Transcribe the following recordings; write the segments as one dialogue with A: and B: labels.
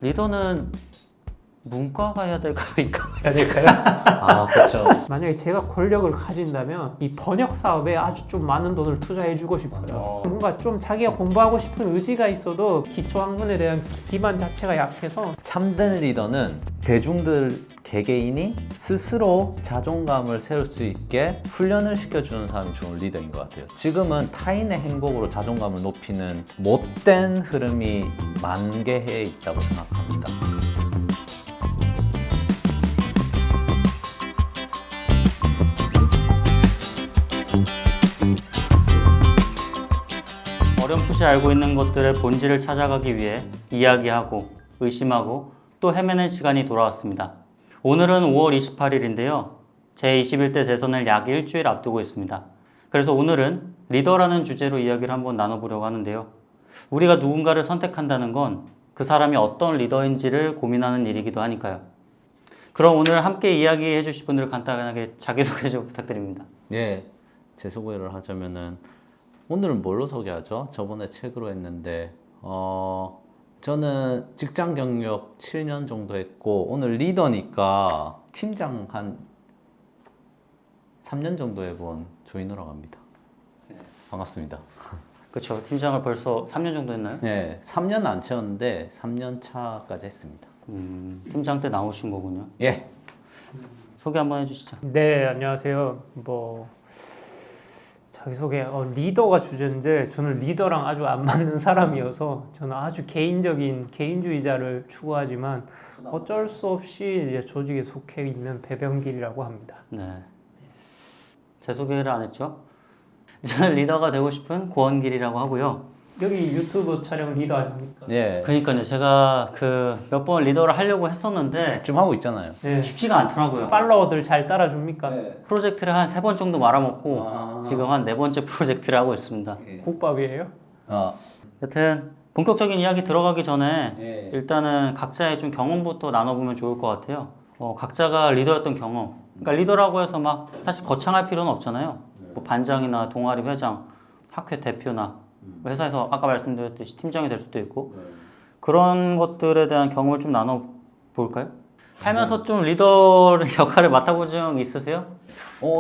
A: 리더는 문과가 해야 될까요? 이과가 해야 될까요?
B: 아, 그렇죠.
C: 만약에 제가 권력을 가진다면 이 번역 사업에 아주 좀 많은 돈을 투자해주고 싶어요. 뭔가 좀 자기가 공부하고 싶은 의지가 있어도 기초 학문에 대한 기반 자체가 약해서
B: 참된 리더는 대중들 개개인이 스스로 자존감을 세울 수 있게 훈련을 시켜주는 사람이 좋은 리더인 것 같아요. 지금은 타인의 행복으로 자존감을 높이는 못된 흐름이 만개해 있다고 생각합니다.
A: 어렴풋이 알고 있는 것들의 본질을 찾아가기 위해 이야기하고 의심하고 또 헤매는 시간이 돌아왔습니다. 오늘은 5월 28일인데요. 제21대 대선을 약 일주일 앞두고 있습니다. 그래서 오늘은 리더라는 주제로 이야기를 한번 나눠보려고 하는데요. 우리가 누군가를 선택한다는 건 그 사람이 어떤 리더인지를 고민하는 일이기도 하니까요. 그럼 오늘 함께 이야기해 주실 분들 간단하게 자기소개 좀 부탁드립니다.
B: 예, 제 소개를 하자면은 오늘은 뭘로 소개하죠? 저번에 책으로 했는데 저는 직장 경력 7년 정도 했고 오늘 리더니까 팀장 한 3년 정도 해본 조인호라고 합니다. 반갑습니다.
A: 그렇죠. 팀장을 벌써 3년 정도 했나요?
B: 네, 3년 안 채웠는데 3년 차까지 했습니다.
A: 팀장 때 나오신 거군요.
B: 예.
A: 소개 한번 해주시죠.
C: 네, 안녕하세요. 자기소개, 리더가 주제인데 저는 리더랑 아주 안 맞는 사람이어서 저는 아주 개인적인 개인주의자를 추구하지만 어쩔 수 없이 이제 조직에 속해 있는 배병길이라고 합니다.
A: 네. 제 소개를 안 했죠? 저는 리더가 되고 싶은 고원길이라고 하고요.
C: 여기 유튜브 촬영 리더 아닙니까?
B: 예.
A: 그러니까요. 제가 몇 번 리더를 하려고 했었는데
B: 좀 하고 있잖아요.
C: 네.
A: 쉽지가 않더라고요.
C: 팔로워들 잘 따라줍니까?
A: 프로젝트를 한 3번 정도 말아먹고 지금 한 4번째 프로젝트를 하고 있습니다.
C: 국밥이에요?
A: 여튼 본격적인 이야기 들어가기 전에
B: 예.
A: 일단은 각자의 좀 경험부터 나눠보면 좋을 것 같아요. 각자가 리더였던 경험. 그러니까 리더라고 해서 막 사실 거창할 필요는 없잖아요. 뭐 반장이나 동아리 회장, 학회 대표나 회사에서 아까 말씀드렸듯이 팀장이 될 수도 있고 그런 것들에 대한 경험을 좀 나눠볼까요? 살면서 좀 리더 역할을 맡아본 적 있으세요?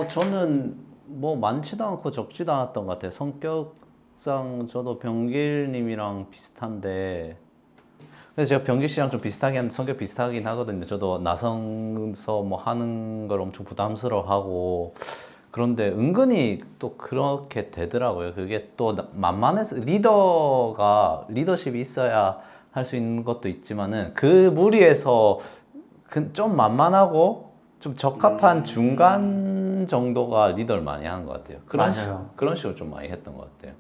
B: 저는 뭐 많지도 않고 적지도 않았던 것 같아요. 성격상 저도 병길님이랑 비슷한데 그래서 제가 병길 씨랑 좀 성격 비슷하긴 하거든요. 저도 나서서 뭐 하는 걸 엄청 부담스러워하고 그런데 은근히 또 그렇게 되더라고요. 그게 또 만만해서 리더십이 있어야 할 수 있는 것도 있지만은 그 무리에서 좀 만만하고 좀 적합한 중간 정도가 리더를 많이 하는 것 같아요.
A: 맞아요.
B: 그런 식으로 좀 많이 했던 것 같아요.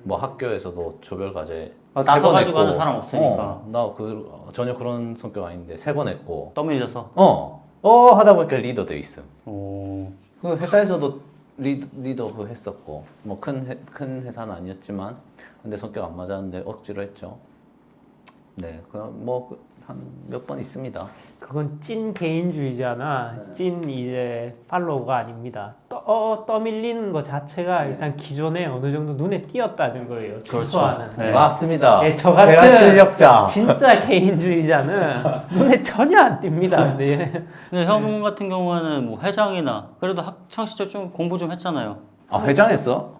B: 뭐 학교에서도 조별 과제
A: 나서가지고 하는 사람 없으니까.
B: 나 전혀 그런 성격 아닌데 3번 했고
A: 떠밀려서.
B: 하다 보니까 리더 돼 있음.
A: 오.
B: 그 회사에서도 리더 했었고 뭐 큰 회사는 아니었지만 근데 성격 안 맞았는데 억지로 했죠. 네, 뭐 한 몇 번 있습니다.
C: 그건 찐 개인주의자나 찐 이제 팔로워가 아닙니다. 떠밀리는 것 자체가 일단 기존에 어느 정도 눈에 띄었다는 거예요. 최소한은.
A: 네.
B: 맞습니다.
C: 네, 저 같은
B: 제가 실력자.
C: 진짜 개인주의자는 눈에 전혀 안 띕니다. 네.
A: 근데 형 같은 경우에는 뭐 회장이나 그래도 학창 시절 좀 공부 좀 했잖아요.
B: 회장했어?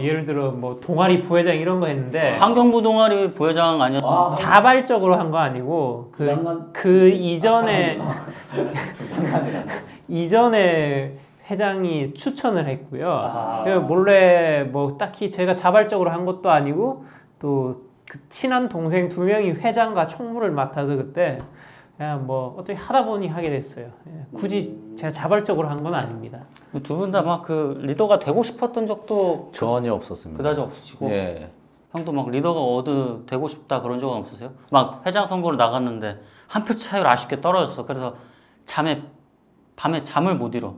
C: 예를 들어 동아리 부회장 이런 거 했는데
A: 환경부 동아리 부회장 아니었어?
C: 자발적으로 한 거 아니고 그 이전에 이전에 회장이 추천을 했고요. 그 몰래 뭐 딱히 제가 자발적으로 한 것도 아니고 또 그 친한 동생 2명이 회장과 총무를 맡아서 그때 그냥 뭐 어떻게 하다 보니 하게 됐어요. 굳이 제가 자발적으로 한 건 아닙니다.
A: 두 분 다 막 그 리더가 되고 싶었던 적도
B: 전혀 없었습니다.
A: 그다지 없으시고
B: 예.
A: 형도 막 리더가 되고 싶다 그런 적은 없으세요? 막 회장 선거를 나갔는데 한 표 차이로 아쉽게 떨어졌어. 그래서 밤에 잠을 못 이뤄.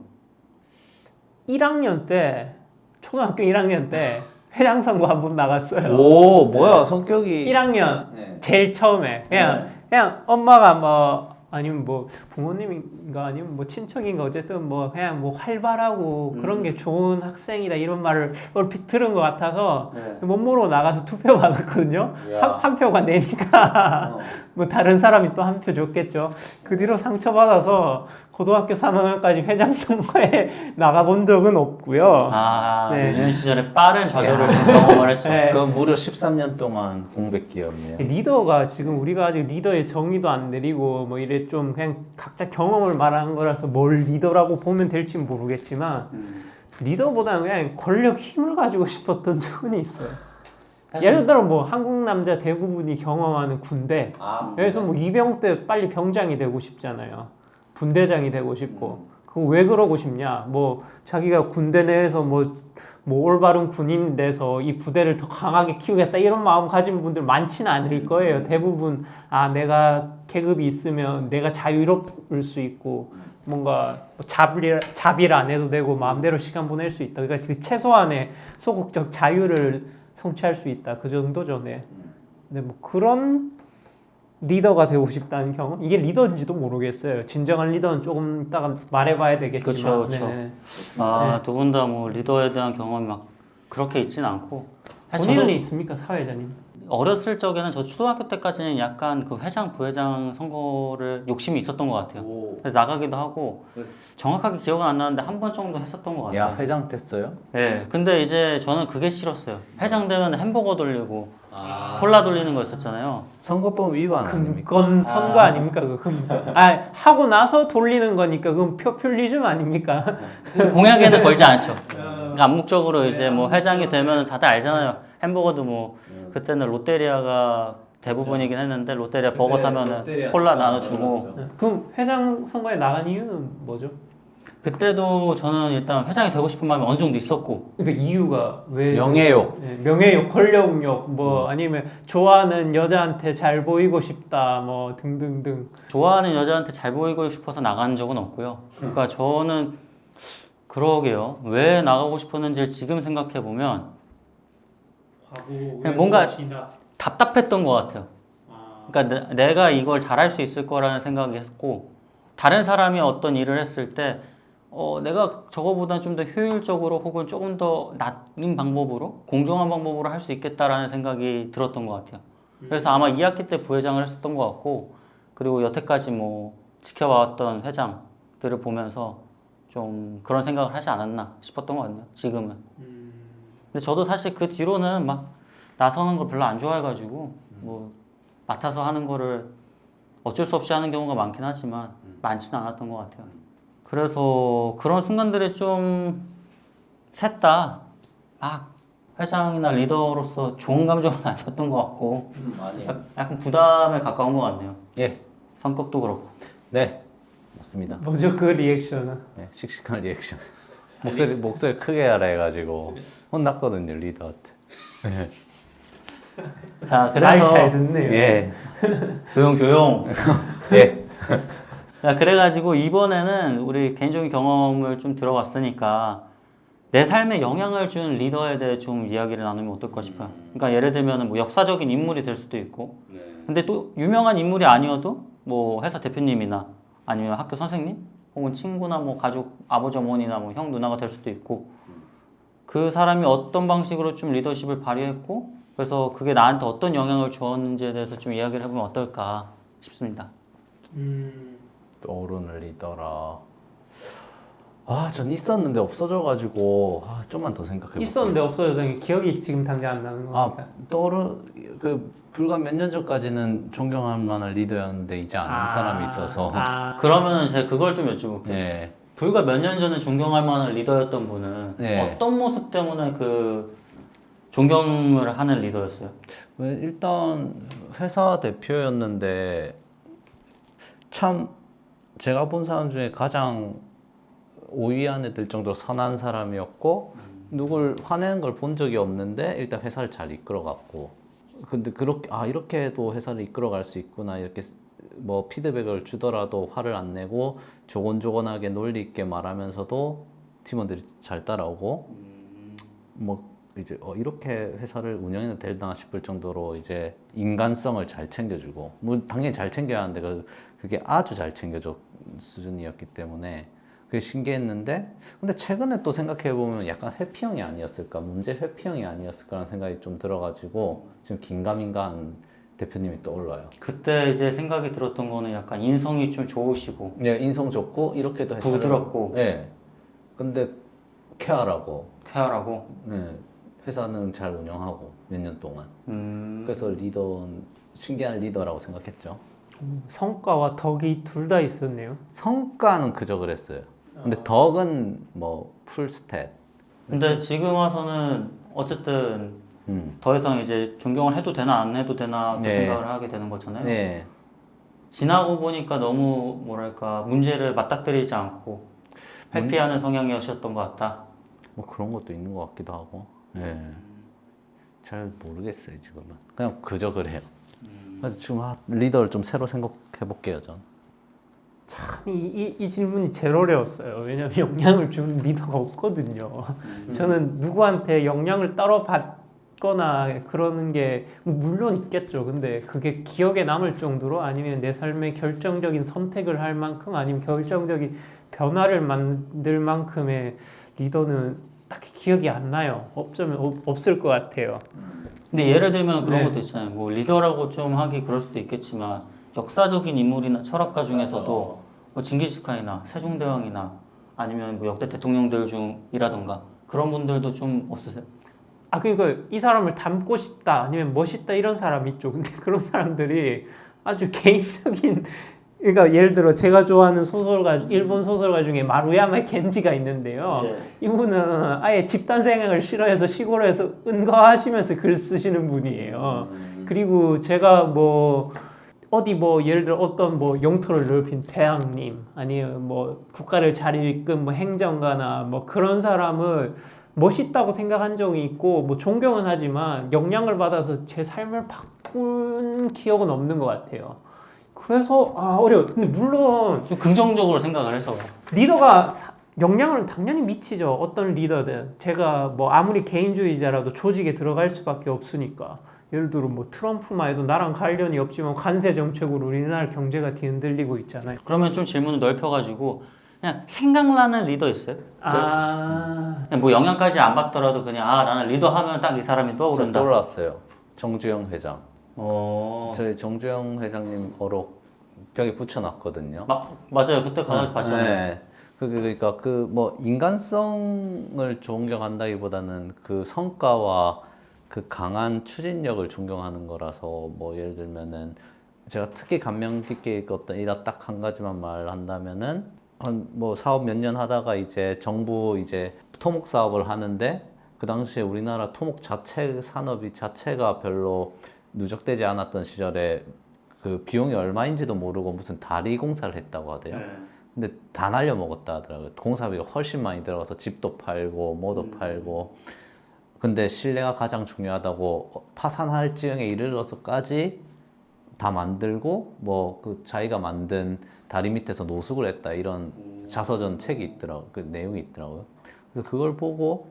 C: 1학년 때 초등학교 1학년 때 회장 선거 한 번 나갔어요.
B: 오, 뭐야 성격이
C: 1학년 제일 처음에 그냥 엄마가 뭐 아니면 뭐 부모님인가 아니면 뭐 친척인가 어쨌든 뭐 그냥 뭐 활발하고 그런 게 좋은 학생이다 이런 말을 얼핏 들은 것 같아서 못 모르고 나가서 투표 받았거든요. 한 표가 내니까 뭐 다른 사람이 또 한 표 줬겠죠. 그 뒤로 상처받아서 고등학교 3학년까지 회장 선거에 나가본 적은 없고요. 네.
A: 유년 시절에 빠른 좌절을 좀 경험을 했죠.
C: 네.
B: 그 무려 13년 동안 공백기였네요.
C: 리더가 지금 우리가 아직 리더의 정의도 안 내리고 뭐 이래 좀 그냥 각자 경험을 말하는 거라서 뭘 리더라고 보면 될지 모르겠지만 리더보다는 그냥 권력 힘을 가지고 싶었던 적은 있어요. 예를 들어 뭐 한국 남자 대부분이 경험하는 군대. 여기서 뭐 이병 때 빨리 병장이 되고 싶잖아요. 분대장이 되고 싶고. 그거 왜 그러고 싶냐? 뭐 자기가 군대 내에서 뭐 올바른 군인 돼서 이 부대를 더 강하게 키우겠다 이런 마음 가진 분들 많지는 않을 거예요. 대부분 내가 계급이 있으면 내가 자유로울 수 있고 뭔가 자비를 안 해도 되고 마음대로 시간 보낼 수 있다. 그러니까 그 최소한의 소극적 자유를 성취할 수 있다. 그 정도죠. 네. 근데 뭐 그런 리더가 되고 싶다는 경험? 이게 리더인지도 모르겠어요. 진정한 리더는 조금 이따가 말해봐야 되겠지만.
A: 그쵸.
C: 네.
A: 두 분 다 뭐 리더에 대한 경험이 막 그렇게 있진 않고. 사실
C: 본인은
A: 저도
C: 있습니까, 사회자님?
A: 어렸을 적에는 저 초등학교 때까지는 약간 그 회장, 부회장 선거를 욕심이 있었던 것 같아요. 그래서 나가기도 하고 정확하게 기억은 안 나는데 한 번 정도 했었던 것 같아요.
B: 야, 회장 됐어요?
A: 네, 근데 이제 저는 그게 싫었어요. 회장 되면 햄버거 돌리고 콜라 돌리는 거 있었잖아요.
B: 선거법 위반 아닙니까?
C: 금권 선거 아닙니까, 그 금권? 하고 나서 돌리는 거니까 그건 포퓰리즘 아닙니까?
A: 공약에는 걸지 않죠. 그러니까 암묵적으로 이제 뭐 회장이 되면 다들 알잖아요. 햄버거도 뭐 그때는 롯데리아가 대부분이긴 했는데 롯데리아 버거 사면은 콜라 나눠주고.
C: 그럼 회장 선거에 나간 이유는 뭐죠?
A: 그때도 저는 일단 회장이 되고 싶은 마음이 어느 정도 있었고.
C: 그러니까 이유가 왜?
B: 명예욕.
C: 네, 명예욕, 권력욕, 뭐 아니면 좋아하는 여자한테 잘 보이고 싶다, 뭐 등등등.
A: 좋아하는 여자한테 잘 보이고 싶어서 나간 적은 없고요. 그러니까 저는 그러게요. 왜 나가고 싶었는지를 지금 생각해 보면 그냥 뭔가 답답했던 것 같아요. 그러니까 내가 이걸 잘할 수 있을 거라는 생각이 했고 다른 사람이 어떤 일을 했을 때 내가 저거보다 좀 더 효율적으로 혹은 조금 더 낮은 방법으로 공정한 방법으로 할 수 있겠다라는 생각이 들었던 것 같아요. 그래서 아마 2학기 때 부회장을 했었던 것 같고 그리고 여태까지 뭐 지켜봐왔던 회장들을 보면서 좀 그런 생각을 하지 않았나 싶었던 것 같네요. 지금은. 근데 저도 사실 그 뒤로는 막 나서는 걸 별로 안 좋아해가지고 뭐 맡아서 하는 거를 어쩔 수 없이 하는 경우가 많긴 하지만 많지는 않았던 것 같아요. 그래서 그런 순간들이 좀 셋 다 막 회장이나 리더로서 좋은 감정은 안 쳤던 것 같고 약간 부담에 가까운 것 같네요.
B: 예.
A: 성격도 그렇고.
B: 네. 맞습니다.
C: 뭐죠 그 리액션은?
B: 네, 씩씩한 리액션. 목소리 크게 하라 해가지고 혼났거든요, 리더한테.
A: 자,
C: 말 잘
A: 그래서
C: 듣네요.
B: 예.
A: 조용.
B: 예.
A: 자, 그래가지고 이번에는 우리 개인적인 경험을 좀 들어봤으니까 내 삶에 영향을 준 리더에 대해 좀 이야기를 나누면 어떨까 싶어요. 그러니까 예를 들면 뭐 역사적인 인물이 될 수도 있고, 근데 또 유명한 인물이 아니어도 뭐 회사 대표님이나 아니면 학교 선생님, 혹은 친구나 뭐 가족, 아버지, 어머니나 뭐 형, 누나가 될 수도 있고, 그 사람이 어떤 방식으로 좀 리더십을 발휘했고, 그래서 그게 나한테 어떤 영향을 주었는지에 대해서 좀 이야기를 해보면 어떨까 싶습니다.
B: 떠오르는 리더라. 전 있었는데 없어져가지고 좀만 더 생각해볼게요.
C: 있었는데 없어졌던 게 기억이 지금 당장 안 나는 겁니다.
B: 불과 몇 년 전까지는 존경할 만한 리더였는데 이제 아는 사람이 있어서.
A: 그러면은 제가 그걸 좀 여쭤볼게요.
B: 예.
A: 불과 몇 년 전에 존경할 만한 리더였던 분은
B: 네.
A: 어떤 모습 때문에 그 존경을 하는 리더였어요?
B: 일단 회사 대표였는데 참 제가 본 사람 중에 가장 5위 안에 들 정도로 선한 사람이었고 누굴 화내는 걸 본 적이 없는데 일단 회사를 잘 이끌어갔고 근데 이렇게도 회사를 이끌어갈 수 있구나 이렇게 뭐 피드백을 주더라도 화를 안 내고 조곤조곤하게 논리 있게 말하면서도 팀원들이 잘 따라오고 뭐 이제 이렇게 회사를 운영해도 되나 싶을 정도로 이제 인간성을 잘 챙겨주고 뭐 당연히 잘 챙겨야 하는데 그게 아주 잘 챙겨준 수준이었기 때문에 그게 신기했는데 근데 최근에 또 생각해보면 약간 회피형이 아니었을까 문제 회피형이 아니었을까라는 생각이 좀 들어가지고 지금 긴가민가한 대표님이 떠올라요.
A: 그때 이제 생각이 들었던 거는 약간 인성이 좀 좋으시고
B: 네, 인성 좋고 이렇게도 했어요.
A: 부드럽고
B: 네. 근데 쾌활하고
A: 쾌활하고
B: 네. 회사는 잘 운영하고 몇 년 동안.
A: 음,
B: 그래서 리더는 신기한 리더라고 생각했죠.
C: 성과와 덕이 둘 다 있었네요.
B: 성과는 그저 그랬어요. 근데 덕은 뭐 풀스탯.
A: 근데 지금 와서는 어쨌든 더 이상 이제 존경을 해도 되나 안 해도 되나 그
B: 네.
A: 생각을 하게 되는 거잖아요.
B: 네.
A: 지나고 보니까 너무 뭐랄까 문제를 맞닥뜨리지 않고 회피하는 성향이었던 것 같다.
B: 뭐 그런 것도 있는 것 같기도 하고. 네. 잘 모르겠어요 지금은. 그냥 그저 그래요. 그래서 지금 리더를 좀 새로 생각해 볼게요 전.
C: 참 이 질문이 제일 어려웠어요. 왜냐하면 영향을 준 리더가 없거든요. 저는 누구한테 영향을 따로 받거나 그러는 게 물론 있겠죠. 근데 그게 기억에 남을 정도로 아니면 내 삶에 결정적인 선택을 할 만큼 아니면 결정적인 변화를 만들 만큼의 리더는 딱히 기억이 안 나요. 없을 것 같아요.
A: 근데 예를 들면 그런
C: 네.
A: 것도 있잖아요. 뭐 리더라고 좀 하기 그럴 수도 있겠지만 역사적인 인물이나 철학가 중에서도 뭐 징기스칸이나 세종대왕이나 아니면 뭐 역대 대통령들 중이라던가 그런 분들도 좀 없으세요?
C: 그러니까 이 사람을 닮고 싶다 아니면 멋있다 이런 사람 있죠. 근데 그런 사람들이 아주 개인적인 그러니까 예를 들어 제가 좋아하는 소설가 일본 소설가 중에 마루야마 겐지가 있는데요. 이분은 아예 집단 생활을 싫어해서 시골에서 은거하시면서 글 쓰시는 분이에요. 그리고 제가 뭐 어디 뭐 예를 들어 어떤 뭐 영토를 넓힌 대왕님 아니면 뭐 국가를 잘 이끈 뭐 행정가나 뭐 그런 사람을 멋있다고 생각한 적이 있고 뭐 존경은 하지만 영향을 받아서 제 삶을 바꾼 기억은 없는 것 같아요. 그래서 어려워. 근데 물론
A: 좀 긍정적으로 생각을 해서
C: 리더가 영향을 당연히 미치죠. 어떤 리더든 제가 뭐 아무리 개인주의자라도 조직에 들어갈 수밖에 없으니까. 예를 들어 뭐 트럼프만 해도 나랑 관련이 없지만 관세 정책으로 우리나라 경제가 뒤흔들리고 있잖아요.
A: 그러면 좀 질문을 넓혀가지고 그냥 생각나는 리더 있어요? 그냥 뭐 영향까지 안 받더라도 그냥 나는 리더 하면 딱 이 사람이
B: 저
A: 떠오른다.
B: 떠올랐어요. 정주영 회장.
A: 어,
B: 저희 정주영 회장님 어록 벽에 붙여놨거든요.
A: 맞아요. 그때 가서 봤잖아요.
B: 네. 그러니까 그 뭐 인간성을 존경한다기보다는 그 성과와 그 강한 추진력을 존경하는 거라서 뭐 예를 들면은 제가 특히 감명 깊게 읽었던 이라 딱 한 가지만 말한다면은 한 뭐 사업 몇 년 하다가 이제 정부 이제 토목 사업을 하는데 그 당시에 우리나라 토목 자체 산업이 자체가 별로 누적되지 않았던 시절에 그 비용이 얼마인지도 모르고 무슨 다리 공사를 했다고 하대요. 근데 다 날려 먹었다 하더라고요. 공사비가 훨씬 많이 들어가서 집도 팔고 뭐도 팔고. 근데 신뢰가 가장 중요하다고 파산할 지경에 이르러서까지 다 만들고 뭐 그 자기가 만든 다리 밑에서 노숙을 했다 이런 자서전 책이 있더라고 그 내용이 있더라고요. 그래서 그걸 보고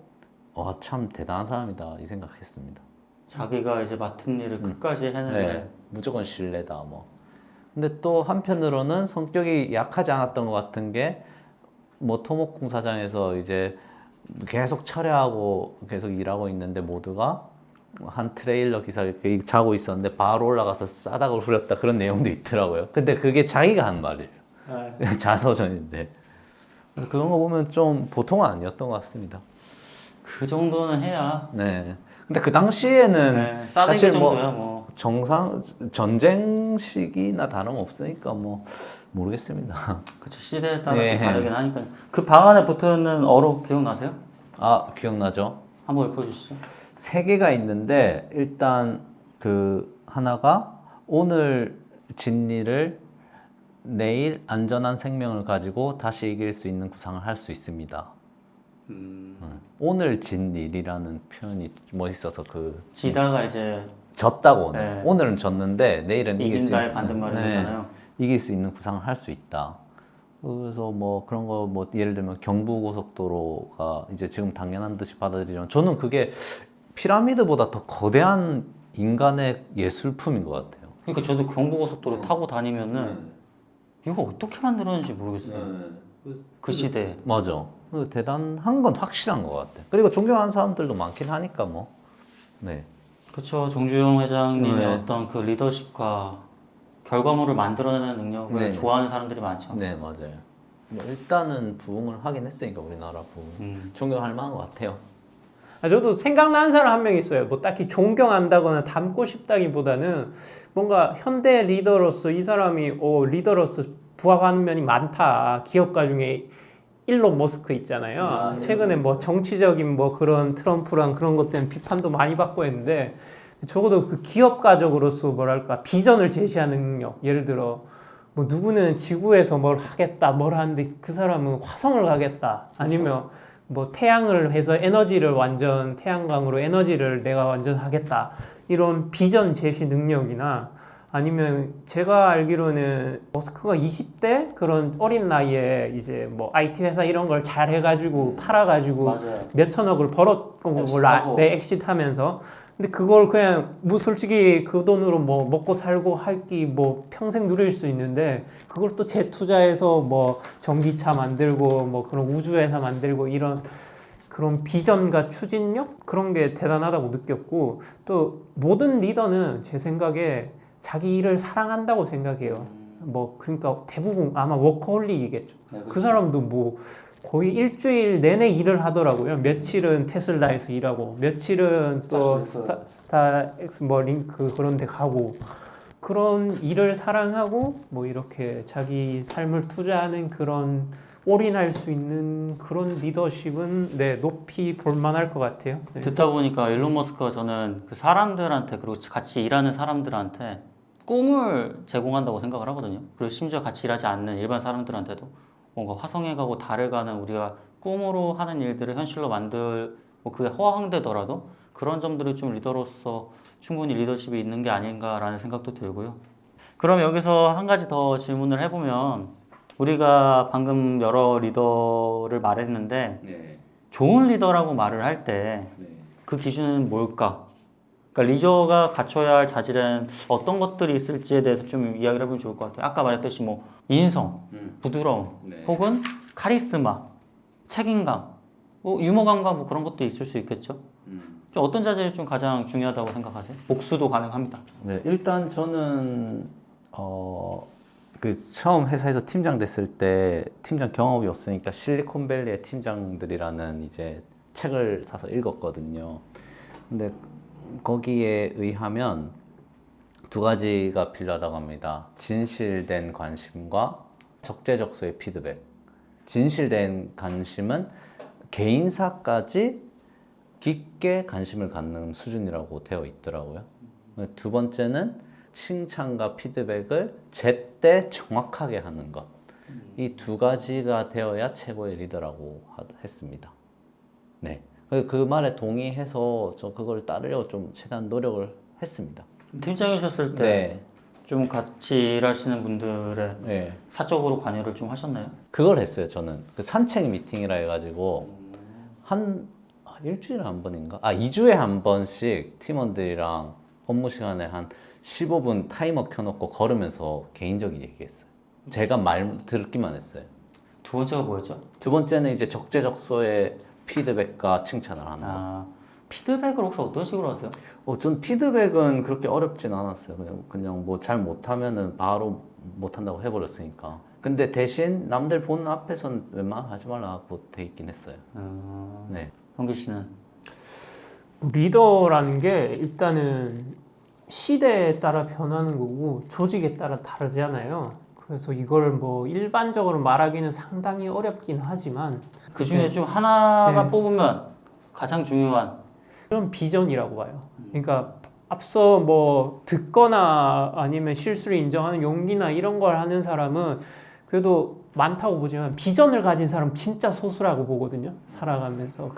B: 참 대단한 사람이다 이 생각했습니다.
A: 자기가 이제 맡은 일을 끝까지 해내는
B: 네, 무조건 신뢰다 뭐. 근데 또 한편으로는 성격이 약하지 않았던 것 같은 게 뭐 토목공사장에서 이제 계속 철회하고 계속 일하고 있는데 모두가 한 트레일러 기사를 이렇게 자고 있었는데 바로 올라가서 싸닥을 후렸다 그런 내용도 있더라고요. 근데 그게 자기가 한 말이에요. 자서전인데 그런 거 보면 좀 보통은 아니었던 것 같습니다.
A: 그 정도는 해야.
B: 네. 근데 그 당시에는
A: 네, 싸대기
B: 사실
A: 정도야 뭐.
B: 정상 전쟁 시기나 다름없으니까 뭐 모르겠습니다.
A: 그쵸, 시대에 따라
B: 예.
A: 또 다르긴 하니까. 그 방 안에 붙어있는 어록 기억나세요?
B: 기억나죠?
A: 한번 읊어주시죠.
B: 세 개가 있는데 일단 그 하나가 오늘 진리를 내일 안전한 생명을 가지고 다시 이길 수 있는 구상을 할 수 있습니다. 오늘 진 일이라는 표현이 멋있어서 그
A: 지다가 이제
B: 졌다고 오늘.
A: 네.
B: 오늘은 졌는데 내일은 이길 수
A: 이긴다의
B: 있는
A: 반대말인 거잖아요.
B: 이길 수 있는 구상을 할 수 있다. 그래서 뭐 그런 거 뭐 예를 들면 경부고속도로가 이제 지금 당연한 듯이 받아들이지만 저는 그게 피라미드보다 더 거대한 인간의 예술품인 것 같아요.
A: 그러니까 저도 경부고속도로 타고 다니면은 이거 어떻게 만들었는지 모르겠어요. 그 시대에.
B: 맞아. 그 대단한 건 확실한 것 같아. 그리고 존경하는 사람들도 많긴 하니까 뭐. 네.
A: 그렇죠. 정주영 회장님의
B: 네.
A: 어떤 그 리더십과 결과물을 만들어내는 능력을
B: 네.
A: 좋아하는 사람들이 많죠.
B: 네, 맞아요. 뭐 일단은 부흥을 하긴 했으니까 우리나라 부흥 존경할 만한 것 같아요.
C: 저도 생각나는 사람 한 명 있어요. 뭐 딱히 존경한다거나 닮고 싶다기보다는 뭔가 현대 리더로서 이 사람이 리더로서 부합하는 면이 많다. 기업가 중에 일론 머스크 있잖아요. 최근에 뭐 정치적인 뭐 그런 트럼프랑 그런 것 때문에 비판도 많이 받고 했는데 적어도 그 기업가적으로서 뭐랄까 비전을 제시하는 능력. 예를 들어 뭐 누구는 지구에서 뭘 하겠다, 뭘 하는데 그 사람은 화성을 가겠다. 아니면 뭐 태양을 해서 에너지를 완전 태양광으로 에너지를 내가 완전 하겠다. 이런 비전 제시 능력이나 아니면 제가 알기로는 머스크가 20대 그런 어린 나이에 이제 뭐 IT 회사 이런 걸 잘 해가지고 팔아가지고
A: 맞아요.
C: 몇 천억을 벌었던 걸로 엑시트하면서 근데 그걸 그냥 뭐 솔직히 그 돈으로 뭐 먹고 살고 할기 뭐 평생 누릴 수 있는데 그걸 또 재투자해서 뭐 전기차 만들고 뭐 그런 우주회사 만들고 이런 그런 비전과 추진력 그런 게 대단하다고 느꼈고 또 모든 리더는 제 생각에 자기 일을 사랑한다고 생각해요. 뭐 그러니까 대부분 아마 워커홀릭이겠죠.
A: 네,
C: 그 사람도 뭐 거의 일주일 내내 일을 하더라고요. 며칠은 테슬라에서 일하고, 며칠은 또 스타엑스 뭐 링크 그런 데 가고, 그런 일을 사랑하고, 뭐 이렇게 자기 삶을 투자하는 그런 올인할 수 있는 그런 리더십은 네, 높이 볼만할 것 같아요. 네.
A: 듣다 보니까 일론 머스크가 저는 그 사람들한테 그리고 같이 일하는 사람들한테 꿈을 제공한다고 생각을 하거든요. 그리고 심지어 같이 일하지 않는 일반 사람들한테도 뭔가 화성에 가고 달에 가는 우리가 꿈으로 하는 일들을 현실로 만들 뭐 그게 허황되더라도 그런 점들이 좀 리더로서 충분히 리더십이 있는 게 아닌가라는 생각도 들고요. 그럼 여기서 한 가지 더 질문을 해보면 우리가 방금 여러 리더를 말했는데
B: 네.
A: 좋은 리더라고 말을 할 때 그 기준은 뭘까? 그러니까 리더가 갖춰야 할 자질은 어떤 것들이 있을지에 대해서 좀 이야기를 해보면 좋을 것 같아요. 아까 말했듯이 뭐 인성, 부드러움, 혹은 카리스마, 책임감, 뭐 유머 감각 뭐 그런 것도 있을 수 있겠죠. 좀 어떤 자질이 좀 가장 중요하다고 생각하세요? 복수도 가능합니다.
B: 네, 일단 저는 그 처음 회사에서 팀장 됐을 때 팀장 경험이 없으니까 실리콘밸리의 팀장들이라는 이제 책을 사서 읽었거든요. 근데 거기에 의하면 두 가지가 필요하다고 합니다. 진실된 관심과 적재적소의 피드백. 진실된 관심은 개인사까지 깊게 관심을 갖는 수준이라고 되어 있더라고요. 두 번째는 칭찬과 피드백을 제때 정확하게 하는 것. 이 두 가지가 되어야 최고의 리더라고 했습니다. 네. 그 말에 동의해서 저 그걸 따르려고 좀 최대한 노력을 했습니다.
A: 팀장이셨을 때 좀 같이 일하시는 분들의
B: 네.
A: 사적으로 관여를 좀 하셨나요?
B: 그걸 했어요. 저는 그 산책 미팅이라 해가지고 한 일주일에 한 번인가? 2주에 한 번씩 팀원들이랑 업무 시간에 한 15분 타이머 켜놓고 걸으면서 개인적인 얘기했어요. 제가 말 듣기만 했어요.
A: 두 번째가 뭐였죠?
B: 두 번째는 이제 적재적소의 피드백과 칭찬을 하는 거.
A: 피드백을 혹시 어떤 식으로 하세요?
B: 전 피드백은 그렇게 어렵진 않았어요. 그냥 뭐 잘 못하면은 바로 못한다고 해버렸으니까. 근데 대신 남들 보는 앞에선 웬만하면 하지 말라고 돼 있긴 했어요. 네.
A: 형규 씨는?
C: 리더라는 게 일단은 시대에 따라 변하는 거고 조직에 따라 다르잖아요. 그래서 이걸 뭐 일반적으로 말하기는 상당히 어렵긴 하지만
A: 그 중에 좀 하나가
C: 네.
A: 뽑으면 가장 중요한
C: 그런 비전이라고 봐요. 그러니까 앞서 뭐 듣거나 아니면 실수를 인정하는 용기나 이런 걸 하는 사람은 그래도 많다고 보지만 비전을 가진 사람 진짜 소수라고 보거든요. 살아가면서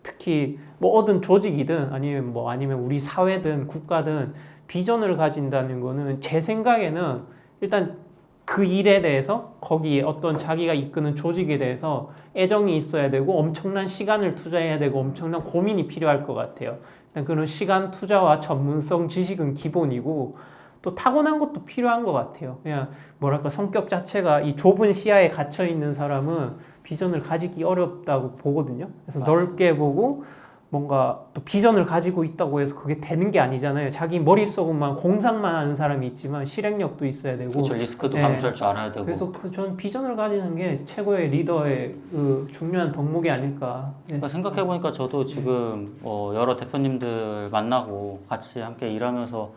C: 특히 뭐 어떤 조직이든 아니면 우리 사회든 국가든 비전을 가진다는 거는 제 생각에는 일단 그 일에 대해서 거기에 어떤 자기가 이끄는 조직에 대해서 애정이 있어야 되고 엄청난 시간을 투자해야 되고 엄청난 고민이 필요할 것 같아요. 일단 그런 시간 투자와 전문성 지식은 기본이고 또 타고난 것도 필요한 것 같아요. 그냥 뭐랄까 성격 자체가 이 좁은 시야에 갇혀 있는 사람은 비전을 가지기 어렵다고 보거든요. 그래서 넓게 보고 뭔가 또 비전을 가지고 있다고 해서 그게 되는 게 아니잖아요. 자기 머릿속만 공상만 하는 사람이 있지만 실행력도 있어야 되고.
A: 그렇죠. 리스크도
C: 네.
A: 감수할 줄 알아야 되고.
C: 그래서 저는 비전을 가지는 게 최고의 리더의 그 중요한 덕목이 아닐까. 네.
A: 그러니까 생각해보니까 저도 지금 여러 대표님들 만나고 같이 함께 일하면서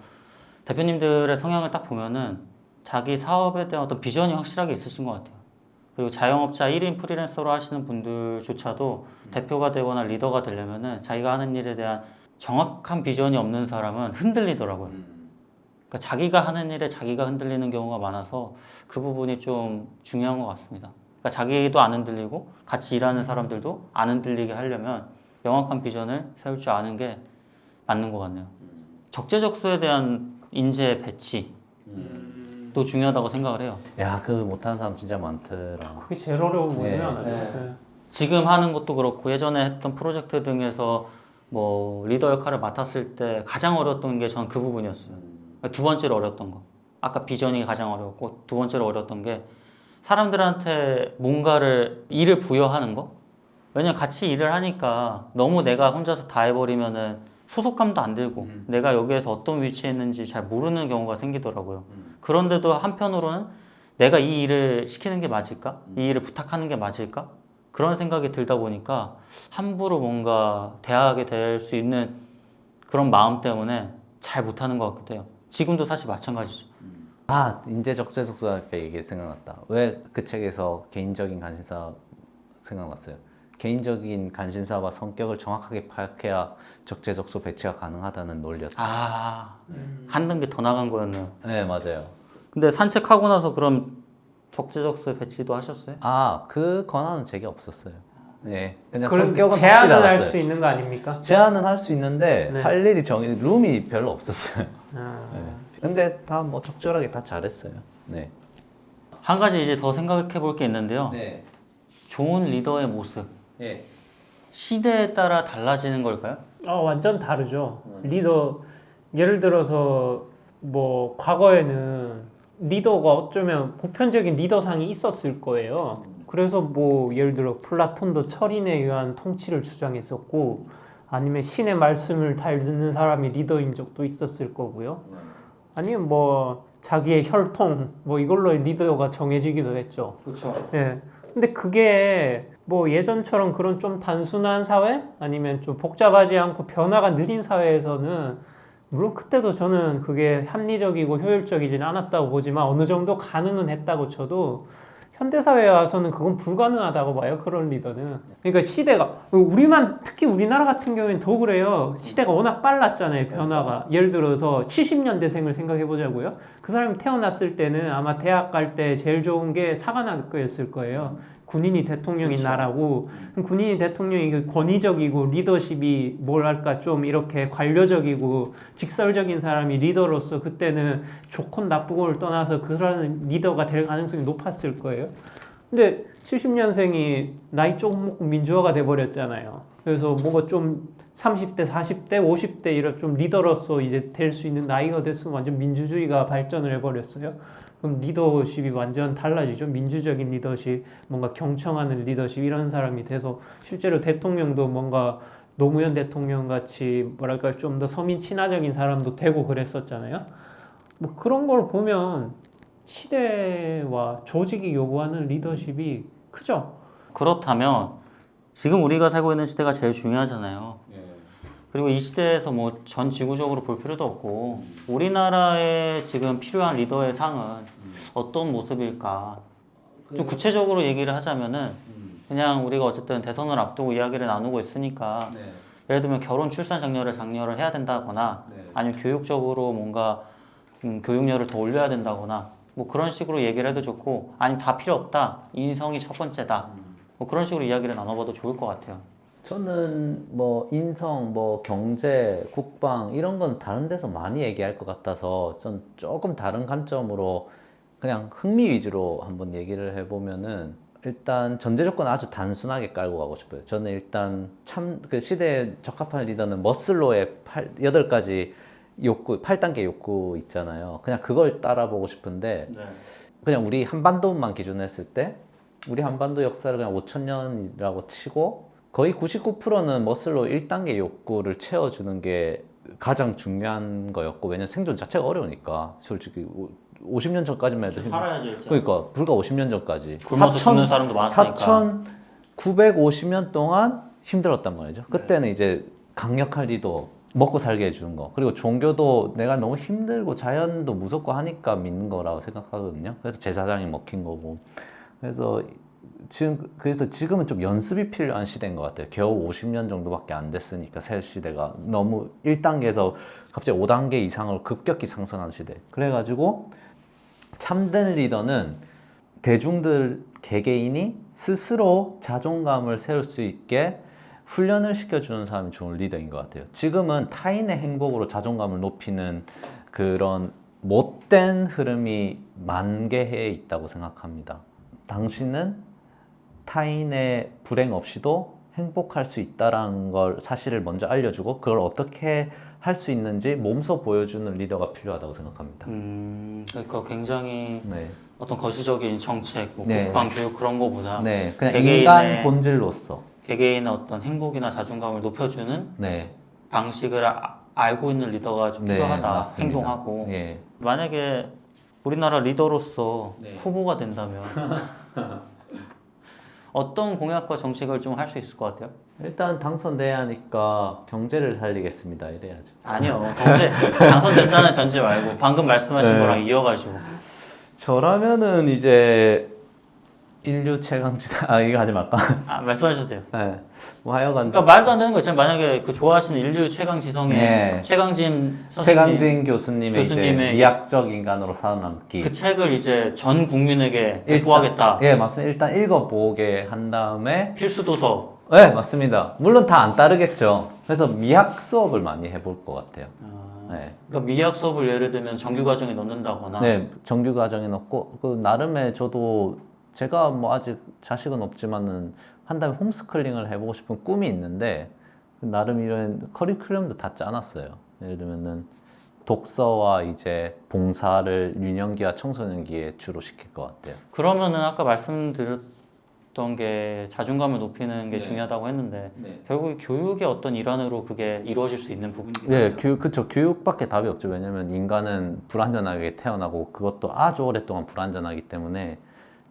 A: 대표님들의 성향을 딱 보면은 자기 사업에 대한 어떤 비전이 확실하게 있으신 것 같아요. 그리고 자영업자 1인 프리랜서로 하시는 분들조차도 대표가 되거나 리더가 되려면은 자기가 하는 일에 대한 정확한 비전이 없는 사람은 흔들리더라고요. 그러니까 자기가 하는 일에 자기가 흔들리는 경우가 많아서 그 부분이 좀 중요한 것 같습니다. 그러니까 자기도 안 흔들리고 같이 일하는 사람들도 안 흔들리게 하려면 명확한 비전을 세울 줄 아는 게 맞는 것 같네요. 적재적소에 대한 인재 배치도 중요하다고 생각을 해요.
B: 야, 그거 못하는 사람 진짜 많더라.
C: 그게 제일 어려운 거예요.
A: 네. 지금 하는 것도 그렇고 예전에 했던 프로젝트 등에서 뭐 리더 역할을 맡았을 때 가장 어려웠던 게 전 그 부분이었어요. 두 번째로 어려웠던 거. 아까 비전이 가장 어려웠고 두 번째로 어려웠던 게 사람들한테 뭔가를 일을 부여하는 거. 왜냐면 같이 일을 하니까 너무 내가 혼자서 다 해버리면은 소속감도 안 들고 내가 여기에서 어떤 위치에 있는지 잘 모르는 경우가 생기더라고요. 그런데도 한편으로는 내가 이 일을 시키는 게 맞을까? 이 일을 부탁하는 게 맞을까? 그런 생각이 들다 보니까 함부로 뭔가 대하게 될 수 있는 그런 마음 때문에 잘 못하는 것 같기도 해요. 지금도 사실 마찬가지죠.
B: 아, 인재 적재적소 할때 이게 생각났다. 왜 그 책에서 개인적인 관심사 생각났어요. 개인적인 관심사와 성격을 정확하게 파악해야 적재적소 배치가 가능하다는 논리였어요.
A: 한 단계 더 나간 거였네요.
B: 네, 맞아요.
A: 근데 산책하고 나서 그럼 적재적소에 배치도 하셨어요?
B: 아, 그 권한은 제게 없었어요. 네, 그냥
C: 그런
B: 성격은
C: 제안을 할
B: 확실히
C: 수 있는 거 아닙니까?
B: 제안은 할 수 있는데
C: 네.
B: 할 일이 룸이 별로 없었어요.
C: 아,
B: 네. 근데 다 뭐 적절하게 다 잘했어요. 네.
A: 한 가지 이제 더 생각해 볼 게 있는데요.
B: 네.
A: 좋은 리더의 모습.
B: 예.
A: 시대에 따라 달라지는 걸까요?
C: 완전 다르죠. 리더 예를 들어서 뭐 과거에는 리더가 어쩌면 보편적인 리더상이 있었을 거예요. 그래서 뭐 예를 들어 플라톤도 철인에 의한 통치를 주장했었고 아니면 신의 말씀을 잘 듣는 사람이 리더인 적도 있었을 거고요. 아니면 뭐 자기의 혈통 뭐 이걸로 리더가 정해지기도 했죠.
A: 그렇죠.
C: 예. 근데 그게 뭐 예전처럼 그런 좀 단순한 사회 아니면 좀 복잡하지 않고 변화가 느린 사회에서는 물론 그때도 저는 그게 합리적이고 효율적이지는 않았다고 보지만 어느 정도 가능은 했다고 쳐도 현대사회에 와서는 그건 불가능하다고 봐요. 그런 리더는. 그러니까 시대가 특히 우리나라 같은 경우에는 더 그래요. 시대가 워낙 빨랐잖아요. 변화가. 예를 들어서 70년대생을 생각해 보자고요. 그 사람이 태어났을 때는 아마 대학 갈 때 제일 좋은 게 사관학교였을 거예요. 군인이 대통령인
A: 그렇죠.
C: 나라고 군인이 대통령이 그 권위적이고 리더십이 뭐랄까 좀 이렇게 관료적이고 직설적인 사람이 리더로서 그때는 좋건 나쁘고를 떠나서 그런 리더가 될 가능성이 높았을 거예요. 근데 70년생이 나이 조금 먹고 민주화가 돼버렸잖아요. 그래서 뭐가 좀 30대, 40대, 50대 이런 좀 리더로서 이제 될 수 있는 나이가 됐으면 완전 민주주의가 발전을 해버렸어요. 그럼 리더십이 완전 달라지죠. 민주적인 리더십, 뭔가 경청하는 리더십 이런 사람이 돼서 실제로 대통령도 뭔가 노무현 대통령 같이 뭐랄까 좀 더 서민 친화적인 사람도 되고 그랬었잖아요. 뭐 그런 걸 보면 시대와 조직이 요구하는 리더십이 크죠.
A: 그렇다면 지금 우리가 살고 있는 시대가 제일 중요하잖아요. 그리고 이 시대에서 뭐 전 지구적으로 볼 필요도 없고 우리나라에 지금 필요한 리더의 상은 어떤 모습일까? 좀 구체적으로 얘기를 하자면은 그냥 우리가 어쨌든 대선을 앞두고 이야기를 나누고 있으니까 예를 들면 결혼 출산 장려를 해야 된다거나 아니면 교육적으로 뭔가 교육열을 더 올려야 된다거나 뭐 그런 식으로 얘기를 해도 좋고 아니면 다 필요 없다. 인성이 첫 번째다. 뭐 그런 식으로 이야기를 나눠봐도 좋을 것 같아요.
B: 저는 뭐 인성, 뭐 경제, 국방 이런 건 다른 데서 많이 얘기할 것 같아서 전 조금 다른 관점으로 그냥 흥미 위주로 한번 얘기를 해보면은 일단 전제 조건 아주 단순하게 깔고 가고 싶어요. 저는 일단 참 그 시대에 적합한 리더는 머슬로의 8가지 욕구, 8단계 욕구 있잖아요. 그냥 그걸 따라보고 싶은데 그냥 우리 한반도만 기준으로 했을 때 우리 한반도 역사를 그냥 5,000년이라고 치고 거의 99%는 머슬로 1단계 욕구를 채워주는 게 가장 중요한 거였고, 왜냐면 생존 자체가 어려우니까. 솔직히 50년 전까지만 해도
A: 살아야죠 일단.
B: 그러니까 불과 50년 전까지
A: 굶어서 죽는 사람도 많았으니까.
B: 4,950년 동안 힘들었단 말이죠. 그때는 이제 강력한 리더, 먹고 살게 해주는 거, 그리고 종교도 내가 너무 힘들고 자연도 무섭고 하니까 믿는 거라고 생각하거든요. 그래서 제사장이 먹힌 거고. 그래서 지금은 좀 연습이 필요한 시대인 것 같아요. 겨우 50년 정도밖에 안 됐으니까 새 시대가 너무 1단계에서 갑자기 5단계 이상으로 급격히 상승한 시대. 그래가지고 참된 리더는 대중들 개개인이 스스로 자존감을 세울 수 있게 훈련을 시켜주는 사람이 좋은 리더인 것 같아요. 지금은 타인의 행복으로 자존감을 높이는 그런 못된 흐름이 만개해 있다고 생각합니다. 당신은 타인의 불행 없이도 행복할 수 있다는 걸 사실을 먼저 알려주고 그걸 어떻게 할 수 있는지 몸소 보여주는 리더가 필요하다고 생각합니다.
A: 그러니까 굉장히
B: 네.
A: 어떤 거시적인 정책, 뭐
B: 네.
A: 국방, 교육 그런 거보다
B: 네, 그냥
A: 개개인의-
B: 인간 본질로서.
A: 개개인의 어떤 행복이나 자존감을 높여주는
B: 네,
A: 방식을 알고 있는 리더가 좀
B: 네,
A: 필요하다.
B: 맞습니다.
A: 행동하고
B: 예.
A: 만약에 우리나라 리더로서
B: 네.
A: 후보가 된다면 어떤 공약과 정책을 좀 할 수 있을 것 같아요?
B: 일단 당선돼야 하니까 경제를 살리겠습니다. 이래야죠.
A: 아니요, 당선된다는 전제 말고 방금 말씀하신
B: 네.
A: 거랑 이어가지고
B: 저라면은 이제 인류 최강지다. 이거 하지 말까?
A: 말씀하셔도 돼요.
B: 네. 뭐 하여간
A: 그러니까 말도 안 되는 거 있잖아요. 만약에 그 좋아하시는 인류 최강 지성의
B: 네.
A: 최강진 선생님
B: 최강진 교수님의 이제
A: 교수님의
B: 미학적 인간으로 살아남기.
A: 그 책을 이제 전 국민에게 배포하겠다.
B: 예, 맞습니다. 일단 읽어보게 한 다음에
A: 필수 도서.
B: 네, 맞습니다. 물론 다 안 따르겠죠. 그래서 미학 수업을 많이 해볼 것 같아요. 네.
A: 그러니까 미학 수업을 예를 들면 정규 과정에 넣는다거나.
B: 네, 정규 과정에 넣고 그 나름의 저도 제가 뭐 아직 자식은 없지만은 한 다음에 홈스쿨링을 해보고 싶은 꿈이 있는데 나름 이런 커리큘럼도 다 짜놨어요. 예를 들면은 독서와 이제 봉사를 유년기와 청소년기에 주로 시킬 것 같아요.
A: 그러면은 아까 말씀드렸던 게 자존감을 높이는 게
B: 네.
A: 중요하다고 했는데
B: 네.
A: 결국 교육의 어떤 일환으로 그게 이루어질 수 있는 부분이긴
B: 네,
A: 하네요.
B: 그쵸. 교육밖에 답이 없죠. 왜냐면 인간은 불완전하게 태어나고 그것도 아주 오랫동안 불완전하기 때문에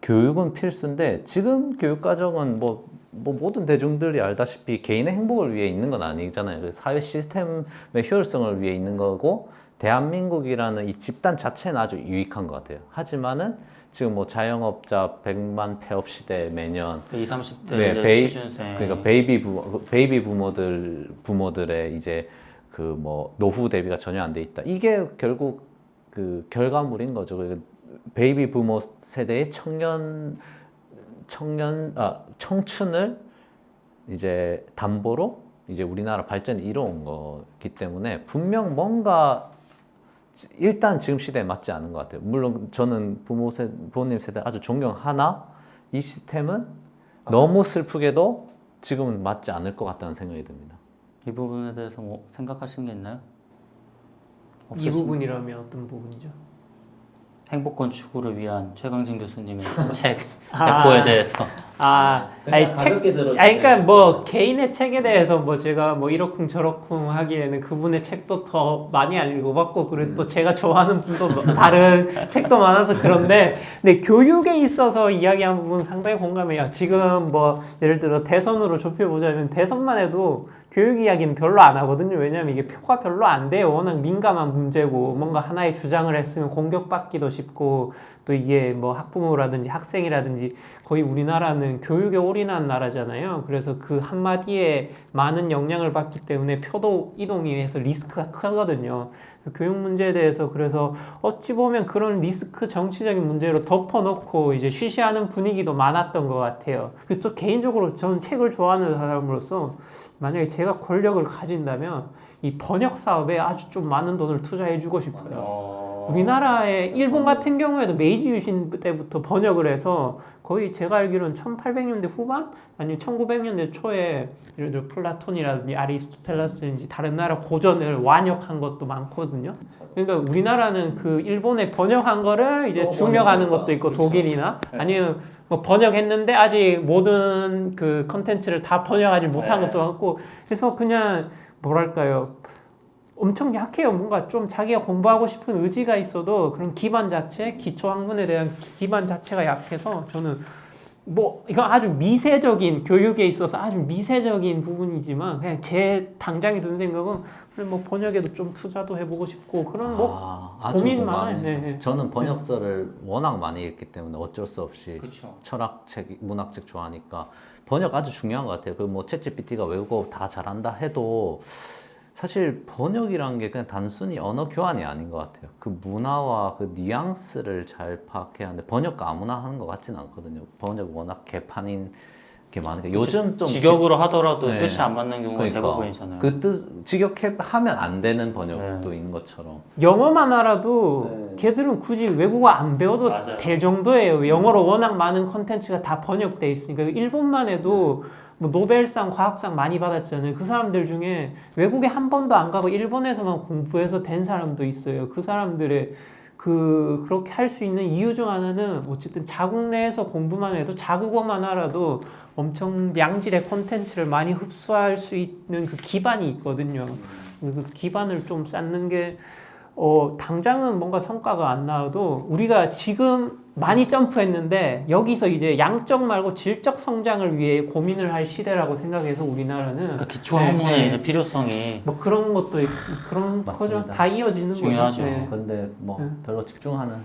B: 교육은 필수인데 지금 교육과정은 뭐 모든 대중들이 알다시피 개인의 행복을 위해 있는 건 아니잖아요. 그 사회 시스템의 효율성을 위해 있는 거고 대한민국이라는 이 집단 자체는 아주 유익한 것 같아요. 하지만은 지금 뭐 자영업자 100만 폐업 시대 매년
A: 20, 30대
B: 네,
A: 취준생.
B: 그러니까 베이비 부모들의 이제 그 뭐 노후 대비가 전혀 안 돼 있다. 이게 결국 그 결과물인 거죠. 베이비 부모 세대의 청춘을 이제 담보로 이제 우리나라 발전이 이뤄온 거기 때문에 분명 뭔가 일단 지금 시대에 맞지 않은 것 같아요. 물론 저는 부모님 세대 아주 존경하나 이 시스템은 너무 슬프게도 지금은 맞지 않을 것 같다는 생각이 듭니다.
A: 이 부분에 대해서 뭐 생각하시는 게 있나요?
C: 이
A: 없으시면
C: 부분이라면 어떤 부분이죠?
A: 행복권 추구를 위한 최강진 교수님의 책 배포에 대해서
C: 아니 그러니까 뭐 개인의 책에 대해서 뭐 제가 뭐 이러쿵 저러쿵 하기에는 그분의 책도 더 많이 안 읽어봤고 그리고 또 제가 좋아하는 분도 뭐 다른 책도 많아서 그런데 근데 교육에 있어서 이야기한 부분 상당히 공감해요. 지금 뭐 예를 들어 대선으로 좁혀보자면 대선만 해도 교육 이야기는 별로 안 하거든요. 왜냐하면 이게 표가 별로 안 돼요. 워낙 민감한 문제고 뭔가 하나의 주장을 했으면 공격받기도 쉽고 또 이게 뭐 학부모라든지 학생이라든지 거의 우리나라는 교육에 올인한 나라잖아요. 그래서 그 한마디에 많은 영향을 받기 때문에 표도 이동이 해서 리스크가 크거든요. 그래서 교육 문제에 대해서 그래서 어찌 보면 그런 리스크 정치적인 문제로 덮어놓고 이제 쉬쉬하는 분위기도 많았던 것 같아요. 그리고 또 개인적으로 저는 책을 좋아하는 사람으로서 만약에 제가 권력을 가진다면 이 번역 사업에 아주 좀 많은 돈을 투자해주고 싶어요. 우리나라의 일본 같은 경우에도 메이지 유신 때부터 번역을 해서 거의 제가 알기로는 1800년대 후반 아니면 1900년대 초에 예를 들어 플라톤이라든지 아리스토텔레스든지 다른 나라 고전을 완역한 것도 많거든요. 그러니까 우리나라는 그 일본에 번역한 거를 이제 중역하는 것도 있고 독일이나 아니면 뭐 번역했는데 아직 모든 그 컨텐츠를 다 번역하지 못한 것도 많고 그래서 그냥 뭐랄까요. 엄청 약해요. 뭔가 좀 자기가 공부하고 싶은 의지가 있어도 그런 기반 자체, 기초 학문에 대한 기반 자체가 약해서 저는 뭐 이건 아주 미세적인 교육에 있어서 아주 미세적인 부분이지만 그냥 제 당장에 드는 생각은 그래 뭐 번역에도 좀 투자도 해보고 싶고 그런 뭐
B: 아주
C: 고민
B: 공감합니다.
C: 많아요. 네.
B: 저는 번역서를 워낙 많이 읽기 때문에 어쩔 수 없이
A: 그렇죠.
B: 철학책, 문학책 좋아하니까 번역 아주 중요한 것 같아요. 그 뭐 챗GPT가 외국어 다 잘한다 해도 사실 번역이란 게 그냥 단순히 언어 교환이 아닌 것 같아요. 그 문화와 그 뉘앙스를 잘 파악해야 하는데 번역가 아무나 하는 것 같지는 않거든요. 번역 워낙 개판인 게 많으니까 요즘 좀
A: 직역으로 하더라도
B: 네.
A: 뜻이 안 맞는 경우가
B: 그러니까
A: 대부분이잖아요.
B: 그 뜻 직역하면 안 되는 번역도인 것처럼
C: 영어만 알아도 걔들은 굳이 외국어 안 배워도
A: 맞아요.
C: 될 정도예요. 영어로 워낙 많은 컨텐츠가 다 번역돼 있으니까 일본만 해도 뭐 노벨상, 과학상 많이 받았잖아요. 그 사람들 중에 외국에 한 번도 안 가고 일본에서만 공부해서 된 사람도 있어요. 그 사람들의 그렇게 할 수 있는 이유 중 하나는 어쨌든 자국 내에서 공부만 해도 자국어만 알아도 엄청 양질의 콘텐츠를 많이 흡수할 수 있는 그 기반이 있거든요. 그 기반을 좀 쌓는 게 당장은 뭔가 성과가 안 나와도 우리가 지금 많이 점프했는데 여기서 이제 양적 말고 질적 성장을 위해 고민을 할 시대라고 생각해서 우리나라는
A: 그러니까 기초 학문의
C: 네.
A: 이제 필요성이
C: 뭐 그런 것도 있고 그런 거죠.
B: 맞습니다.
C: 다 이어지는
A: 중요하죠.
C: 거죠. 네.
B: 근데 뭐 별로 집중하는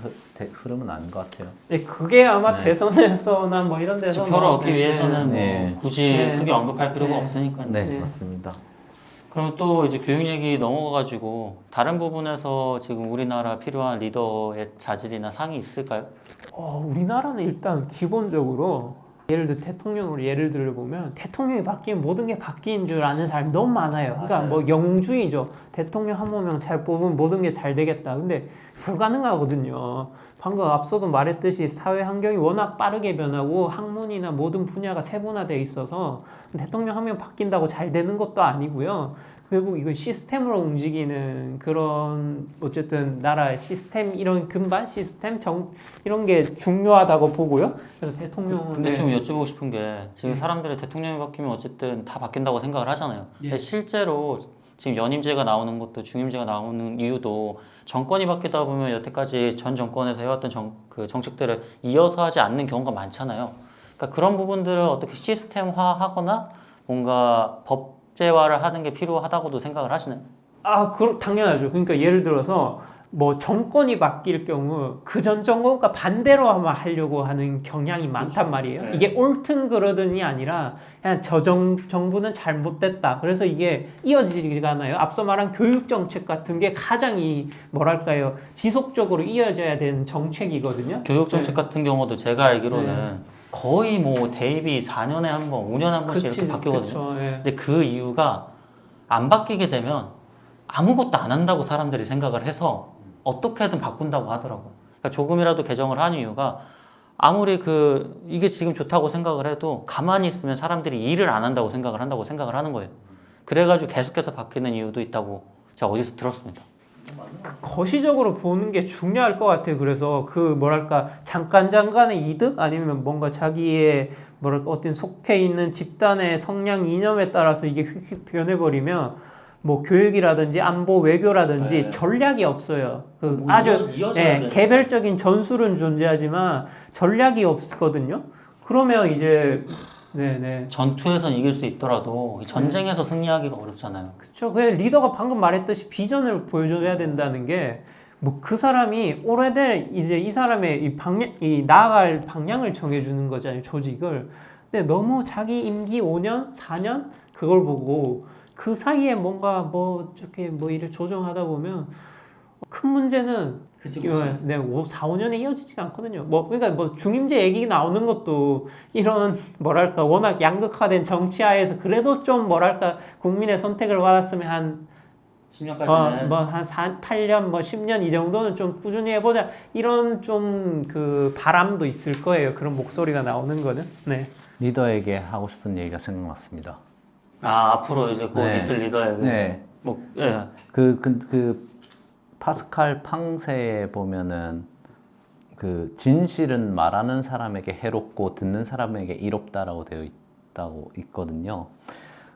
B: 흐름은 아닌 것 같아요.
C: 네, 그게 아마
B: 네.
C: 대선에서나 뭐 이런 데서
A: 표를
C: 뭐,
A: 얻기 위해서는 뭐
B: 네.
A: 굳이
C: 네.
A: 크게 언급할 필요가
C: 네.
A: 없으니까요.
B: 네,
C: 네.
B: 맞습니다.
A: 그럼 또 이제 교육 얘기 넘어가가지고 다른 부분에서 지금 우리나라 필요한 리더의 자질이나 상이 있을까요?
C: 우리나라는 일단 기본적으로 예를 들어 대통령으로 예를 들어보면 대통령이 바뀌면 모든 게 바뀐 줄 아는 사람이 너무 많아요. 그러니까 뭐 영웅주의죠. 대통령 한 명 잘 뽑으면 모든 게 잘 되겠다. 근데 불가능하거든요. 방금 앞서도 말했듯이 사회 환경이 워낙 빠르게 변하고 학문이나 모든 분야가 세분화되어 있어서 대통령 한 명 바뀐다고 잘 되는 것도 아니고요. 결국 이건 시스템으로 움직이는 그런 어쨌든 나라의 시스템 이런 근반 시스템 이런 게 중요하다고 보고요. 그래서 대통령은
A: 근데 좀 여쭤보고 싶은 게 지금 사람들이 대통령이 바뀌면 어쨌든 다 바뀐다고 생각을 하잖아요. 근데 실제로 지금 연임제가 나오는 것도 중임제가 나오는 이유도 정권이 바뀌다 보면 여태까지 전 정권에서 해왔던 그 정책들을 이어서 하지 않는 경우가 많잖아요. 그러니까 그런 부분들을 어떻게 시스템화하거나 뭔가 법제화를 하는 게 필요하다고도 생각을 하시나요?
C: 당연하죠. 그러니까 예를 들어서 뭐 정권이 바뀔 경우 그 전 정권과 반대로 아마 하려고 하는 경향이 많단 말이에요.
A: 네.
C: 이게 옳든 그러든이 아니라 그냥 정부는 잘못됐다. 그래서 이게 이어지지가 않아요. 앞서 말한 교육 정책 같은 게 가장 뭐랄까요 지속적으로 이어져야 되는 정책이거든요.
A: 교육 정책 같은 경우도 제가 알기로는 거의 뭐 대입이 4년에 한 번, 5년에 한 번씩 이렇게 바뀌거든요.
C: 그쵸, 예.
A: 근데 그 이유가 안 바뀌게 되면 아무것도 안 한다고 사람들이 생각을 해서 어떻게든 바꾼다고 하더라고요. 그러니까 조금이라도 개정을 하는 이유가 아무리 이게 지금 좋다고 생각을 해도 가만히 있으면 사람들이 일을 안 한다고 생각을 하는 거예요. 그래가지고 계속해서 바뀌는 이유도 있다고 제가 어디서 들었습니다.
C: 거시적으로 보는 게 중요할 것 같아요. 그래서 뭐랄까 잠깐의 이득 아니면 뭔가 자기의 뭐랄까 어떤 속해 있는 집단의 성향 이념에 따라서 이게 휙휙 변해버리면 뭐 교육이라든지 안보 외교라든지 전략이 없어요. 아주 개별적인 전술은 존재하지만 전략이 없거든요. 그러면 이제
A: 전투에선 이길 수 있더라도 전쟁에서 승리하기가 어렵잖아요.
C: 그렇죠. 그 리더가 방금 말했듯이 비전을 보여줘야 된다는 게 뭐 그 사람이 오래된 이제 이 사람의 나아갈 방향을 정해주는 거잖아요. 조직을. 근데 너무 자기 임기 5년, 4년 그걸 보고 그 사이에 뭔가 이렇게 일을 조정하다 보면 큰 문제는 4, 5년에 이어지지가 않거든요. 그러니까 중임제 얘기 나오는 것도 이런 뭐랄까 워낙 양극화된 정치하에서 그래도 좀 뭐랄까 국민의 선택을 받았으면 한
A: 10년까지는
C: 뭐한 8년, 뭐 10년 이 정도는 좀 꾸준히 해보자. 이런 좀 그 바람도 있을 거예요. 그런 목소리가 나오는 거는. 네.
B: 리더에게 하고 싶은 얘기가 생각났습니다.
A: 앞으로 이제 곧
B: 네.
A: 있을 리더의
B: 네.
A: 예.
B: 그 파스칼 팡세에 보면은 그 진실은 말하는 사람에게 해롭고 듣는 사람에게 이롭다라고 되어 있다고 있거든요.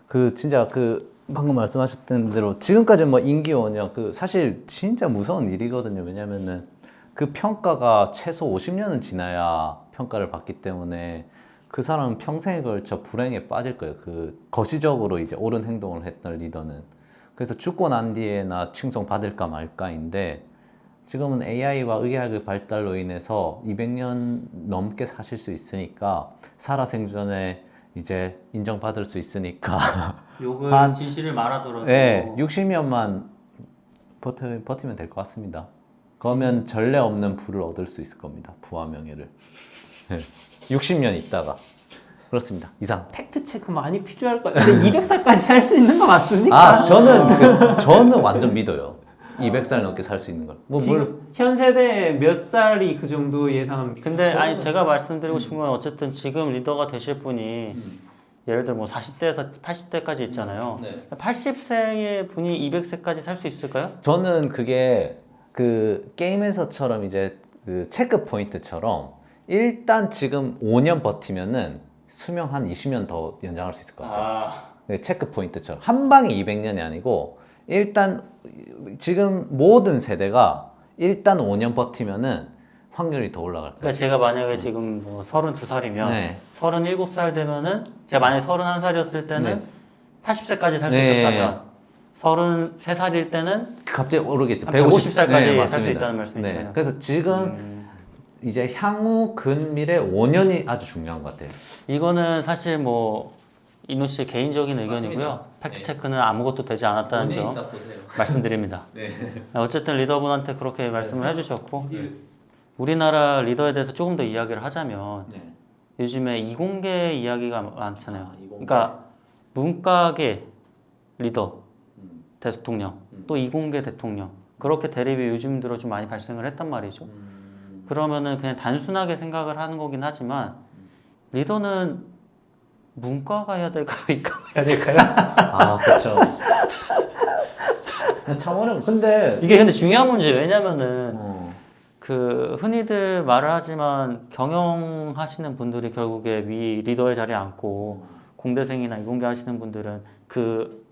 B: 그 진짜 그 방금 말씀하셨던 대로 지금까지 뭐 임기원이요. 그 사실 진짜 무서운 일이거든요. 왜냐면은 그 평가가 최소 50년은 지나야 평가를 받기 때문에 그 사람은 평생에 걸쳐 불행에 빠질 거예요. 그 거시적으로 이제 옳은 행동을 했던 리더는. 그래서 죽고 난 뒤에나 칭송 받을까 말까인데 지금은 AI와 의학의 발달로 인해서 200년 넘게 사실 수 있으니까 살아생전에 이제 인정받을 수 있으니까
A: 욕은 진실을 말하더라도
B: 네, 60년만 버티면 될 것 같습니다. 그러면 전례 없는 부를 얻을 수 있을 겁니다. 부와 명예를. 네, 60년 있다가 그렇습니다. 이상.
C: 팩트 체크 많이 필요할 것 같아요. 근데 200살까지 할 수 있는 거 맞습니까?
B: 저는 완전 믿어요. 200살 넘게 살 수 있는 걸.
C: 지금 현 세대 몇 살이 그 정도 예상합니까?
A: 근데 아니 제가 말씀드리고 싶은 건 어쨌든 지금 리더가 되실 분이 예를 들어 뭐 40대에서 80대까지 있잖아요. 80세의 분이 200세까지 살 수 있을까요?
B: 저는 그게 그 게임에서처럼 이제 그 체크 포인트처럼 일단 지금 5년 버티면은 수명 한 20년 더 연장할 수 있을 것 같아요. 네, 체크 포인트처럼 한 방에 200년이 아니고 일단 지금 모든 세대가 일단 5년 버티면은 확률이 더 올라갈 거예요.
A: 그러니까 제가 만약에 지금 뭐 32살이면
B: 네.
A: 37살 되면은 제가 만약에 31살이었을 때는
B: 네.
A: 80세까지 살 수
B: 네.
A: 있었다면 33살일 때는
B: 갑자기 오르겠죠.
A: 150살까지 살 수
B: 맞습니다.
A: 있다는 말씀이시죠.
B: 네. 그래서 지금 이제 향후 근미래 5년이 아주 중요한 것 같아요.
A: 이거는 사실 뭐 이노 씨의 개인적인 의견이고요. 팩트 체크는 아무것도 되지 않았다는 점 말씀드립니다. 어쨌든 리더분한테 그렇게 말씀을 해주셨고 우리나라 리더에 대해서 조금 더 이야기를 하자면 요즘에 이공계 이야기가 많잖아요. 그러니까 문과계 리더 대통령 또 이공계 대통령 그렇게 대립이 요즘 들어 좀 많이 발생을 했단 말이죠. 그러면은 그냥 단순하게 생각을 하는 거긴 하지만 리더는 문과가 해야 될까요? 이과가 해야 될까요?
B: 아, 그렇죠. 참 어려워. 근데
A: 이게 근데 중요한 문제예요. 왜냐면은 그 흔히들 말을 하지만 경영하시는 분들이 결국에 위 리더의 자리에 앉고 공대생이나 이공계 하시는 분들은 그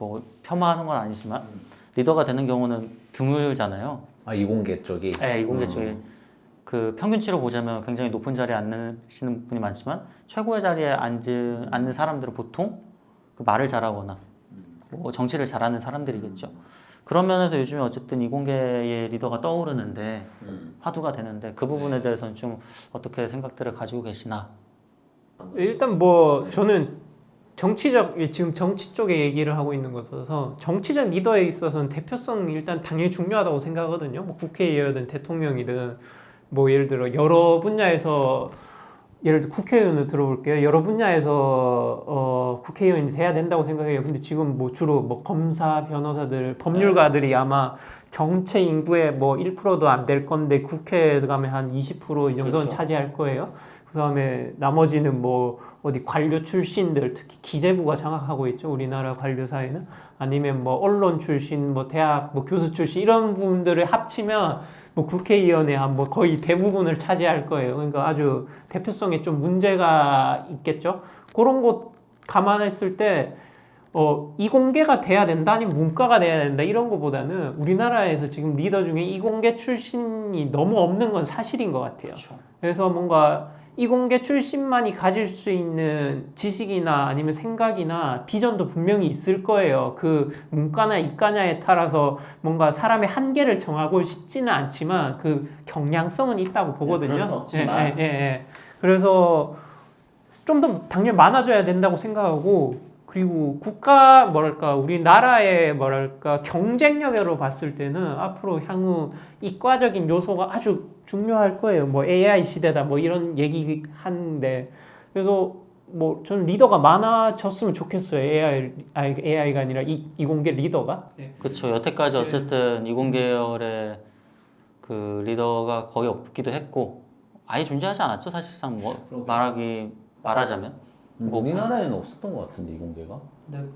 A: 뭐 폄하하는 건 아니지만 리더가 되는 경우는 드물잖아요.
B: 아, 이공계 쪽이.
A: 네, 이공계 쪽이 그 평균치로 보자면 굉장히 높은 자리에 앉으시는 분이 많지만 최고의 자리에 앉는 사람들은 보통 그 말을 잘하거나 뭐 정치를 잘하는 사람들이겠죠. 그런 면에서 요즘에 어쨌든 이공계의 리더가 떠오르는데 화두가 되는데 그 부분에 대해서는 좀 어떻게 생각들을 가지고 계시나?
C: 일단 뭐 저는 지금 정치 쪽에 얘기를 하고 있는 것이어서 정치적 리더에 있어서는 대표성 일단 당연히 중요하다고 생각하거든요. 뭐 국회의원이든 대통령이든 뭐 예를 들어 여러 분야에서 예를 들어 국회의원을 들어볼게요. 여러 분야에서 국회의원이 돼야 된다고 생각해요. 근데 지금 뭐 주로 뭐 검사, 변호사들, 법률가들이 아마 전체 인구의 뭐 1%도 안 될 건데 국회에 가면 한 20% 이 정도는
A: 그렇죠.
C: 차지할 거예요. 그다음에 나머지는 뭐 어디 관료 출신들 특히 기재부가 장악하고 있죠. 우리나라 관료사회는 아니면 뭐 언론 출신, 뭐 대학 뭐 교수 출신 이런 분들을 합치면 뭐 국회의원의 한 뭐 거의 대부분을 차지할 거예요. 그러니까 아주 대표성에 좀 문제가 있겠죠. 그런 것 감안했을 때 이공계가 돼야 된다 아니면 문과가 돼야 된다 이런 것보다는 우리나라에서 지금 리더 중에 이공계 출신이 너무 없는 건 사실인 것 같아요.
A: 그렇죠.
C: 그래서 뭔가 이공계 출신만이 가질 수 있는 지식이나 아니면 생각이나 비전도 분명히 있을 거예요. 그 문과나 이과냐에 따라서 뭔가 사람의 한계를 정하고 싶지는 않지만 그 경량성은 있다고 보거든요.
A: 그럴 수 없지만.
C: 그래서 좀 더 당연히 많아져야 된다고 생각하고 그리고 우리나라의 경쟁력으로 봤을 때는 앞으로 향후 이과적인 요소가 아주 중요할 거예요. 뭐 AI 시대다 뭐 이런 얘기 하는데 그래서 뭐 저는 리더가 많아졌으면 좋겠어요. AI가 아니라 이공계 리더가. 네.
A: 그렇죠. 여태까지 어쨌든 이공계열의 그 리더가 거의 없기도 했고 아예 존재하지 않았죠. 사실상 뭐 말하자면 뭐
B: 우리나라에는 없었던 것 같은데 이공계가.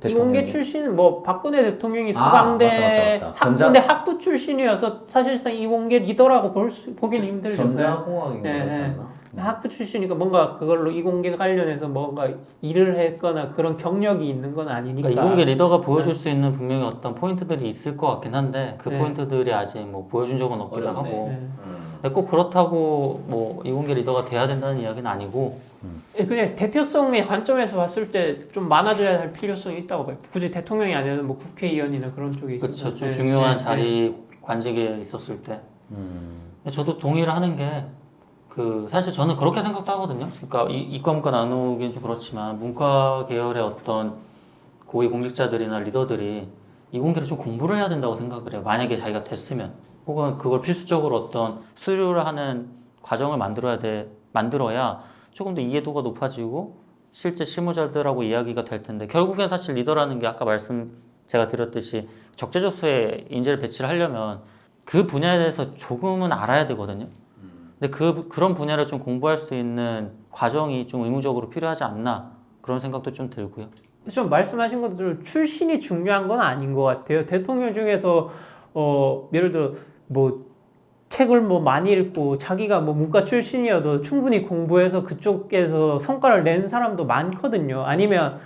C: 이공계 출신은 뭐 박근혜 대통령이 서강대
B: 맞다.
C: 학부대 학부 출신이어서 사실상 이공계 리더라고 보기는 힘들죠.
B: 전자공학인가
C: 네,
B: 그러지
C: 네.
B: 않나?
C: 학부 출신이니까 뭔가 그걸로 이공계 관련해서 뭔가 일을 했거나 그런 경력이 있는 건 아니니까.
A: 그러니까 이공계 리더가 보여줄 수 있는 분명히 어떤 포인트들이 있을 것 같긴 한데 그
C: 네.
A: 포인트들이 아직 뭐 보여준 적은 없기도
B: 어렵네.
A: 하고
C: 네.
A: 근데 꼭 그렇다고 뭐 이공계 리더가 돼야 된다는 이야기는 아니고
C: 그냥 대표성의 관점에서 봤을 때 좀 많아져야 할 필요성이 있다고 봐요. 굳이 대통령이 아니라 뭐 국회의원이나 그런 쪽에 있어서.
A: 그렇죠. 좀 중요한 자리 관직에 있었을 때 저도 동의를 하는 게 그 사실 저는 그렇게 생각도 하거든요. 그러니까 이과 문과 나누기는 좀 그렇지만 문과 계열의 어떤 고위 공직자들이나 리더들이 이공계를 좀 공부를 해야 된다고 생각을 해요. 만약에 자기가 됐으면 혹은 그걸 필수적으로 어떤 수료를 하는 과정을 만들어야 조금 더 이해도가 높아지고 실제 실무자들하고 이야기가 될 텐데 결국엔 사실 리더라는 게 아까 제가 드렸듯이 적재적소에 인재를 배치를 하려면 그 분야에 대해서 조금은 알아야 되거든요. 근데 그런 분야를 좀 공부할 수 있는 과정이 좀 의무적으로 필요하지 않나 그런 생각도 좀 들고요.
C: 좀 말씀하신 것처럼 출신이 중요한 건 아닌 것 같아요. 대통령 중에서 예를 들어 뭐 책을 뭐 많이 읽고 자기가 뭐 문과 출신이어도 충분히 공부해서 그쪽에서 성과를 낸 사람도 많거든요. 아니면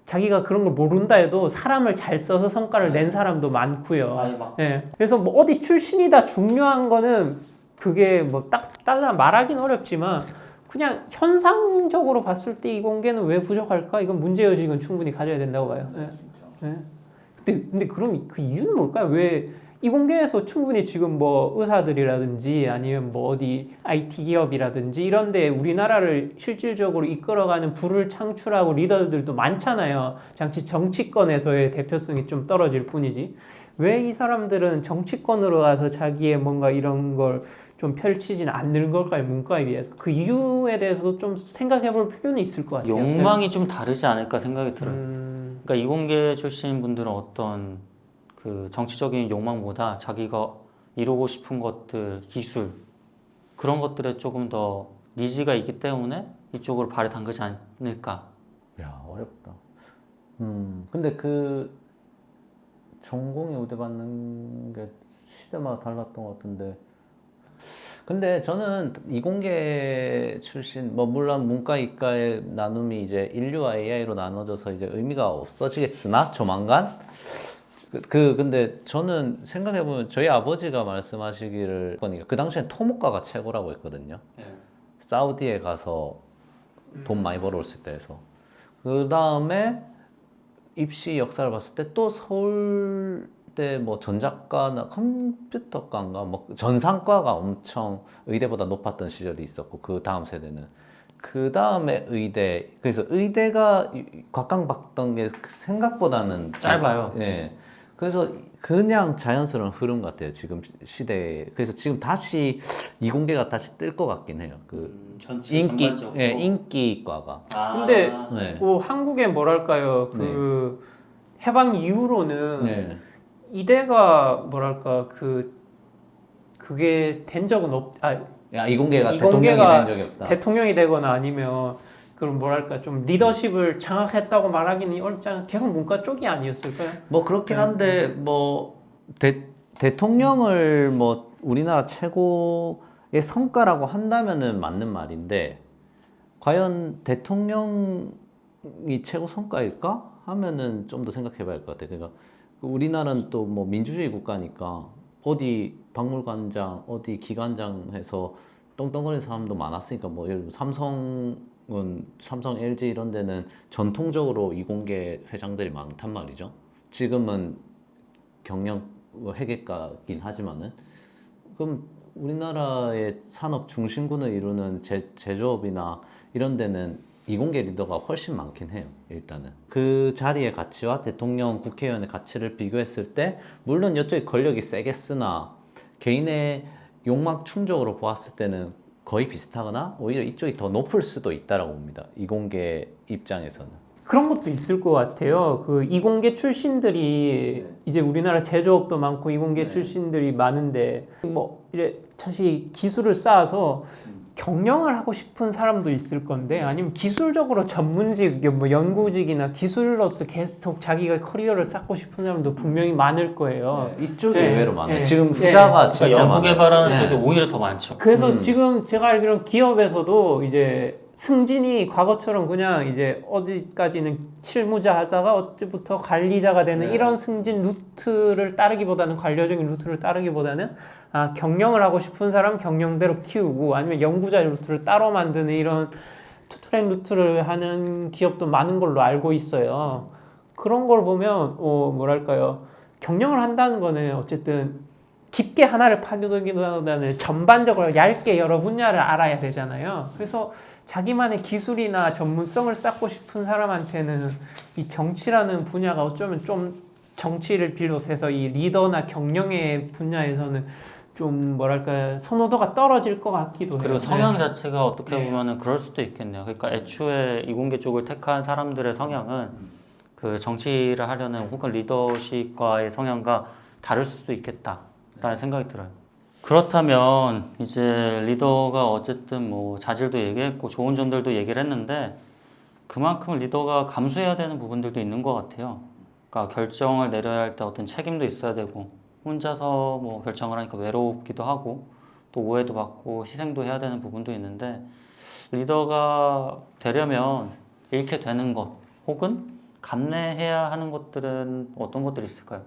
C: 자기가 그런 걸 모른다 해도 사람을 잘 써서 성과를 낸 사람도 많고요. 예. 그래서 뭐 어디 출신이다 중요한 거는 그게 뭐 딱 달라 말하긴 어렵지만 그냥 현상적으로 봤을 때 이공계는 왜 부족할까? 이건 문제의식은 충분히 가져야 된다고 봐요. 예. 예. 근데 그럼 그 이유는 뭘까요? 왜 이공계에서 충분히 지금 뭐 의사들이라든지 아니면 뭐 어디 IT 기업이라든지 이런데 우리나라를 실질적으로 이끌어가는 부를 창출하고 리더들도 많잖아요. 정치권에서의 대표성이 좀 떨어질 뿐이지. 왜 이 사람들은 정치권으로 가서 자기의 뭔가 이런 걸 좀 펼치지는 않는 걸까요? 문과에 비해서. 그 이유에 대해서도 좀 생각해 볼 필요는 있을 것 같아요.
A: 욕망이 좀 다르지 않을까 생각이 들어요.
C: 음...
A: 그러니까 이공계 출신 분들은 어떤 그 정치적인 욕망보다 자기가 이루고 싶은 것들, 기술 그런 것들에 조금 더 니즈가 있기 때문에 이쪽으로 발을 담그지 않을까.
B: 야 어렵다. 근데 그 전공이 우대받는 게 시대마다 달랐던 것 같은데. 근데 저는 이공계 출신, 뭐 물론 문과 이과의 나눔이 이제 인류와 AI로 나눠져서 이제 의미가 없어지겠으나 조만간. 근데 저는 생각해보면 저희 아버지가 말씀하시기를 보니까 그 당시엔 토목과가 최고라고 했거든요. 사우디에 가서 돈 많이 벌어올 수 있다 해서. 그 다음에 입시 역사를 봤을 때 또 서울대 뭐 전자과나 컴퓨터과인가 뭐 전산과가 엄청 의대보다 높았던 시절이 있었고 그 다음 세대는 그 다음에 의대. 그래서 의대가 곽강받던 게 생각보다는
A: 짧아요.
B: 예. 그래서 그냥 자연스러운 흐름 같아요 지금 시대에. 그래서 지금 다시 이공계가 다시 뜰 것 같긴 해요. 그 전반적으로. 인기과가.
C: 근데
B: 네.
C: 뭐 한국에 뭐랄까요? 그 해방 이후로는
B: 네.
C: 이대가 뭐랄까 그게 된 적은
B: 야, 이공계가 대통령이
C: 이공계가
B: 된 적이 없다.
C: 대통령이 되거나 아니면 그런 뭐랄까 좀 리더십을 장악했다고 말하기는 어렵잖아요. 계속 문과 쪽이 아니었을까요?
B: 뭐 그렇긴 한데 뭐 대통령을 뭐 우리나라 최고의 성과라고 한다면은 맞는 말인데 과연 대통령이 최고 성과일까 하면은 좀 더 생각해봐야 할 것 같아요. 그러니까 우리나라는 또 뭐 민주주의 국가니까 어디 박물관장 어디 기관장 해서 떵떵거리는 사람도 많았으니까 뭐 예를 들어 삼성, LG 이런 데는 전통적으로 이공계 회장들이 많단 말이죠. 지금은 경영 회계과긴 하지만은 그럼 우리나라의 산업 중심군을 이루는 제조업이나 이런 데는 이공계 리더가 훨씬 많긴 해요. 일단은 그 자리의 가치와 대통령, 국회의원의 가치를 비교했을 때 물론 이쪽에 권력이 세겠으나 개인의 욕망 충족으로 보았을 때는 거의 비슷하거나 오히려 이쪽이 더 높을 수도 있다라고 봅니다. 이공계 입장에서는.
C: 그런 것도 있을 것 같아요. 그 이공계 출신들이 이제 우리나라 제조업도 많고 이공계 출신들이 많은데 뭐 이래 사실 기술을 쌓아서 경영을 하고 싶은 사람도 있을 건데 아니면 기술적으로 전문직, 뭐 연구직이나 기술로서 계속 자기가 커리어를 쌓고 싶은 사람도 분명히 많을 거예요.
B: 이쪽이
C: 네.
B: 의외로 많아요.
C: 네.
B: 지금
C: 네.
B: 후자가 진짜
A: 그러니까 연구
B: 많아요.
A: 개발하는
C: 네.
A: 쪽이 오히려 더 많죠.
C: 그래서 지금 제가 알기로는 기업에서도 이제 승진이 과거처럼 그냥 이제 어디까지는 실무자 하다가 어찌부터 관리자가 되는 이런 승진 루트를 따르기보다는 관료적인 루트를 따르기보다는 경영을 하고 싶은 사람 경영대로 키우고 아니면 연구자 루트를 따로 만드는 이런 투트랙 루트를 하는 기업도 많은 걸로 알고 있어요. 그런 걸 보면 뭐랄까요, 경영을 한다는 거는 어쨌든 깊게 하나를 파고들기보다는 전반적으로 얇게 여러 분야를 알아야 되잖아요. 그래서 자기만의 기술이나 전문성을 쌓고 싶은 사람한테는 이 정치라는 분야가 어쩌면 좀 정치를 비롯해서 이 리더나 경영의 분야에서는 좀 뭐랄까 선호도가 떨어질 것 같기도 해요.
A: 그리고 성향 자체가 어떻게
C: 네.
A: 보면은 그럴 수도 있겠네요. 그러니까 애초에 이공계 쪽을 택한 사람들의 성향은 그 정치를 하려는 혹은 리더십과의 성향과 다를 수도 있겠다라는 생각이 들어요. 그렇다면 이제 리더가 어쨌든 뭐 자질도 얘기했고 좋은 점들도 얘기를 했는데 그만큼 리더가 감수해야 되는 부분들도 있는 것 같아요. 그러니까 결정을 내려야 할 때 어떤 책임도 있어야 되고 혼자서 뭐 결정을 하니까 외롭기도 하고 또 오해도 받고 희생도 해야 되는 부분도 있는데 리더가 되려면 잃게 되는 것 혹은 감내해야 하는 것들은 어떤 것들이 있을까요?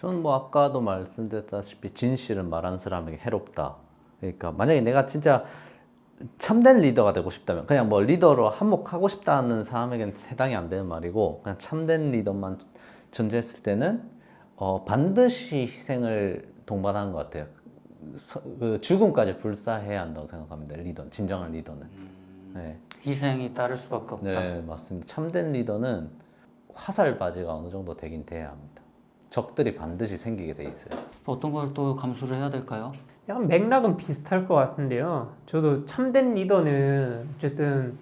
B: 저는 뭐 아까도 말씀드렸다시피 진실은 말하는 사람에게 해롭다. 그러니까 만약에 내가 진짜 참된 리더가 되고 싶다면 그냥 뭐 리더로 한몫하고 싶다는 사람에게는 해당이 안 되는 말이고 그냥 참된 리더만 존재했을 때는 반드시 희생을 동반하는 것 같아요. 그 죽음까지 불사해야 한다고 생각합니다. 리더, 진정한 리더는. 네.
A: 희생이 따를 수밖에 없다.
B: 네, 맞습니다. 참된 리더는 화살바지가 어느 정도 되긴 돼야 합니다. 적들이 반드시 생기게 돼 있어요.
A: 어떤 걸 또 감수를 해야 될까요?
C: 약간 맥락은 비슷할 것 같은데요. 저도 참된 리더는 어쨌든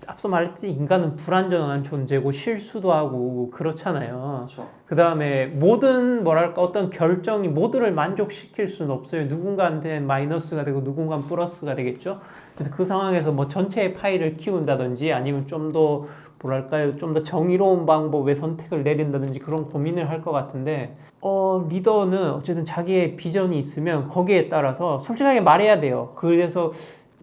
C: 앞서 말했듯이 인간은 불완전한 존재고 실수도 하고 그렇잖아요.
A: 그렇죠.
C: 그 다음에 모든 뭐랄까 어떤 결정이 모두를 만족시킬 수는 없어요. 누군가한테 마이너스가 되고 누군가는 플러스가 되겠죠. 그래서 그 상황에서 뭐 전체의 파이를 키운다든지 아니면 좀 더 뭐랄까요, 좀 더 정의로운 방법의 선택을 내린다든지 그런 고민을 할 것 같은데 리더는 어쨌든 자기의 비전이 있으면 거기에 따라서 솔직하게 말해야 돼요. 그래서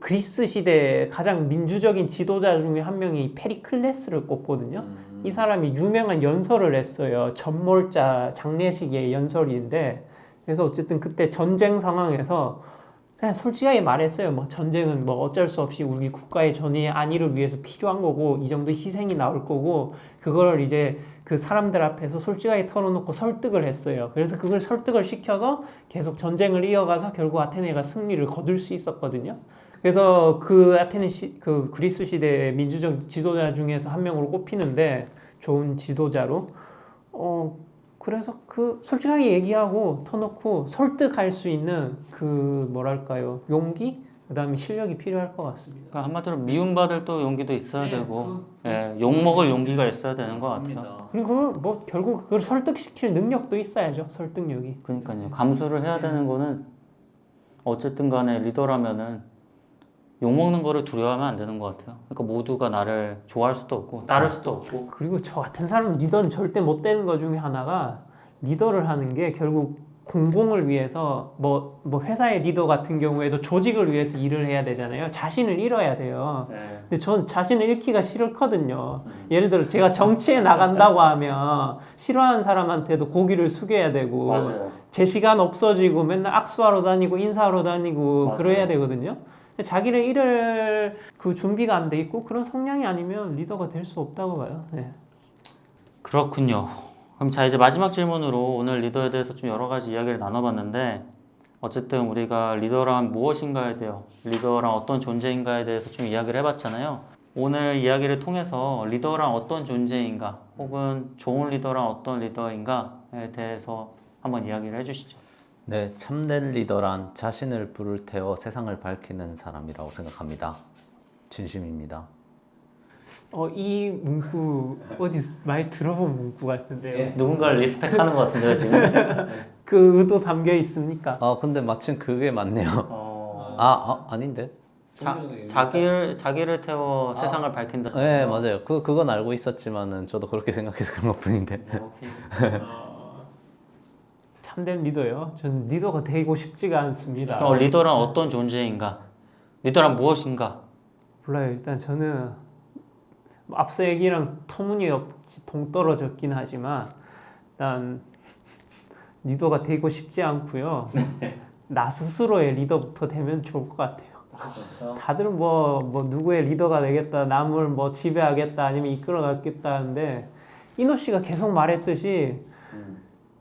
C: 그리스 시대에 가장 민주적인 지도자 중에 한 명이 페리클레스를 꼽거든요. 이 사람이 유명한 연설을 했어요. 전몰자 장례식의 연설인데 그래서 어쨌든 그때 전쟁 상황에서 그냥 솔직하게 말했어요. 뭐 전쟁은 뭐 어쩔 수 없이 우리 국가의 전의의 안위를 위해서 필요한 거고 이 정도 희생이 나올 거고 그걸 이제 그 사람들 앞에서 솔직하게 털어놓고 설득을 했어요. 그래서 그걸 설득을 시켜서 계속 전쟁을 이어가서 결국 아테네가 승리를 거둘 수 있었거든요. 그래서 그 그 그리스 시대의 민주적 지도자 중에서 한 명으로 꼽히는데 좋은 지도자로 그래서 그 솔직하게 얘기하고 터놓고 설득할 수 있는 그 뭐랄까요, 용기 그다음에 실력이 필요할 것 같습니다.
A: 그러니까 한마디로 미움받을 또 용기도 있어야
C: 네,
A: 되고 욕먹을 용기가 있어야 되는 것 같아요.
C: 그리고 뭐 결국 그걸 설득시킬 능력도 있어야죠. 설득력이.
A: 그러니까요. 감수를 해야 되는 거는 어쨌든 간에 리더라면은 욕먹는 거를 두려워하면 안 되는 것 같아요. 그러니까 모두가 나를 좋아할 수도 없고 따를 수도 없고
C: 그리고 저 같은 사람 리더는 절대 못 되는 것 중에 하나가 리더를 하는 게 결국 공공을 위해서 뭐 회사의 리더 같은 경우에도 조직을 위해서 일을 해야 되잖아요. 자신을 잃어야 돼요. 근데 전 자신을 잃기가 싫거든요. 예를 들어 제가 정치에 나간다고 하면 싫어하는 사람한테도 고기를 숙여야 되고
A: 맞아요.
C: 제 시간 없어지고 맨날 악수하러 다니고 인사하러 다니고
A: 맞아요.
C: 그래야 되거든요. 자기를 잃을 그 준비가 안 돼 있고 그런 성향이 아니면 리더가 될 수 없다고 봐요. 네.
A: 그렇군요. 그럼 자 이제 마지막 질문으로 오늘 리더에 대해서 좀 여러 가지 이야기를 나눠봤는데 어쨌든 우리가 리더란 무엇인가에 대해 리더란 어떤 존재인가에 대해서 좀 이야기를 해봤잖아요. 오늘 이야기를 통해서 리더란 어떤 존재인가 혹은 좋은 리더란 어떤 리더인가에 대해서 한번 이야기를 해주시죠.
B: 네, 참된 리더란 자신을 불을 태워 세상을 밝히는 사람이라고 생각합니다. 진심입니다.
C: 이 문구 어디 많이 들어본 문구 같은데요.
A: 누군가를 리스펙하는 것 같은데요, 지금?
C: 그 의도 담겨 있습니까?
B: 근데 마침 그게 맞네요. 아닌데?
A: 자기를 태워 세상을 밝힌다.
B: 네, 맞아요. 그건 알고 있었지만은 저도 그렇게 생각해서 그런 것뿐인데.
C: 참된 리더요? 저는 리더가 되고 싶지가 않습니다.
A: 리더란 어떤 존재인가? 리더란 무엇인가?
C: 몰라요. 일단 저는 앞서 얘기랑 터무니없이 동떨어졌긴 하지만 일단 리더가 되고 싶지 않고요. 나 스스로의 리더부터 되면 좋을 것 같아요. 다들 뭐 누구의 리더가 되겠다, 남을 뭐 지배하겠다, 아니면 이끌어가겠다 하는데 이노 씨가 계속 말했듯이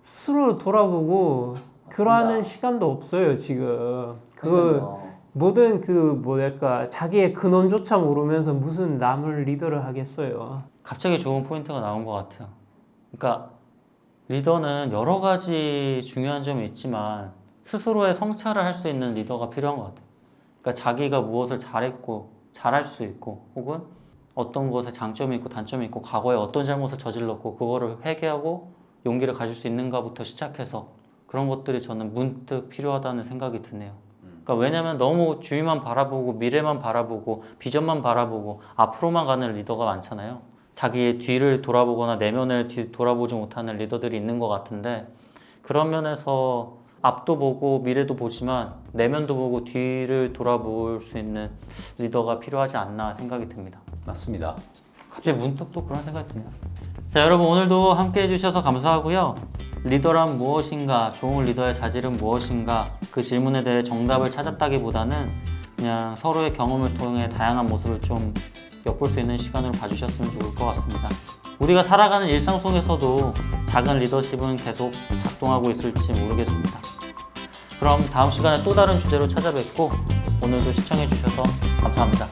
C: 스스로 돌아보고 그러하는 시간도 없어요 지금. 모든 뭐랄까 자기의 근원조차 모르면서 무슨 남을 리더를 하겠어요.
A: 갑자기 좋은 포인트가 나온 것 같아요. 그러니까 리더는 여러 가지 중요한 점이 있지만 스스로의 성찰을 할 수 있는 리더가 필요한 것 같아요. 그러니까 자기가 무엇을 잘했고 잘할 수 있고 혹은 어떤 것에 장점이 있고 단점이 있고 과거에 어떤 잘못을 저질렀고 그거를 회개하고 용기를 가질 수 있는가부터 시작해서 그런 것들이 저는 문득 필요하다는 생각이 드네요. 그러니까 왜냐면 너무 주위만 바라보고 미래만 바라보고 비전만 바라보고 앞으로만 가는 리더가 많잖아요. 자기의 뒤를 돌아보거나 내면을 돌아보지 못하는 리더들이 있는 것 같은데 그런 면에서 앞도 보고 미래도 보지만 내면도 보고 뒤를 돌아볼 수 있는 리더가 필요하지 않나 생각이 듭니다.
B: 맞습니다.
A: 갑자기 문득 또 그런 생각이 드네요. 자, 여러분 오늘도 함께 해주셔서 감사하고요. 리더란 무엇인가, 좋은 리더의 자질은 무엇인가 그 질문에 대해 정답을 찾았다기보다는 그냥 서로의 경험을 통해 다양한 모습을 좀 엿볼 수 있는 시간으로 봐주셨으면 좋을 것 같습니다. 우리가 살아가는 일상 속에서도 작은 리더십은 계속 작동하고 있을지 모르겠습니다. 그럼 다음 시간에 또 다른 주제로 찾아뵙고 오늘도 시청해주셔서 감사합니다.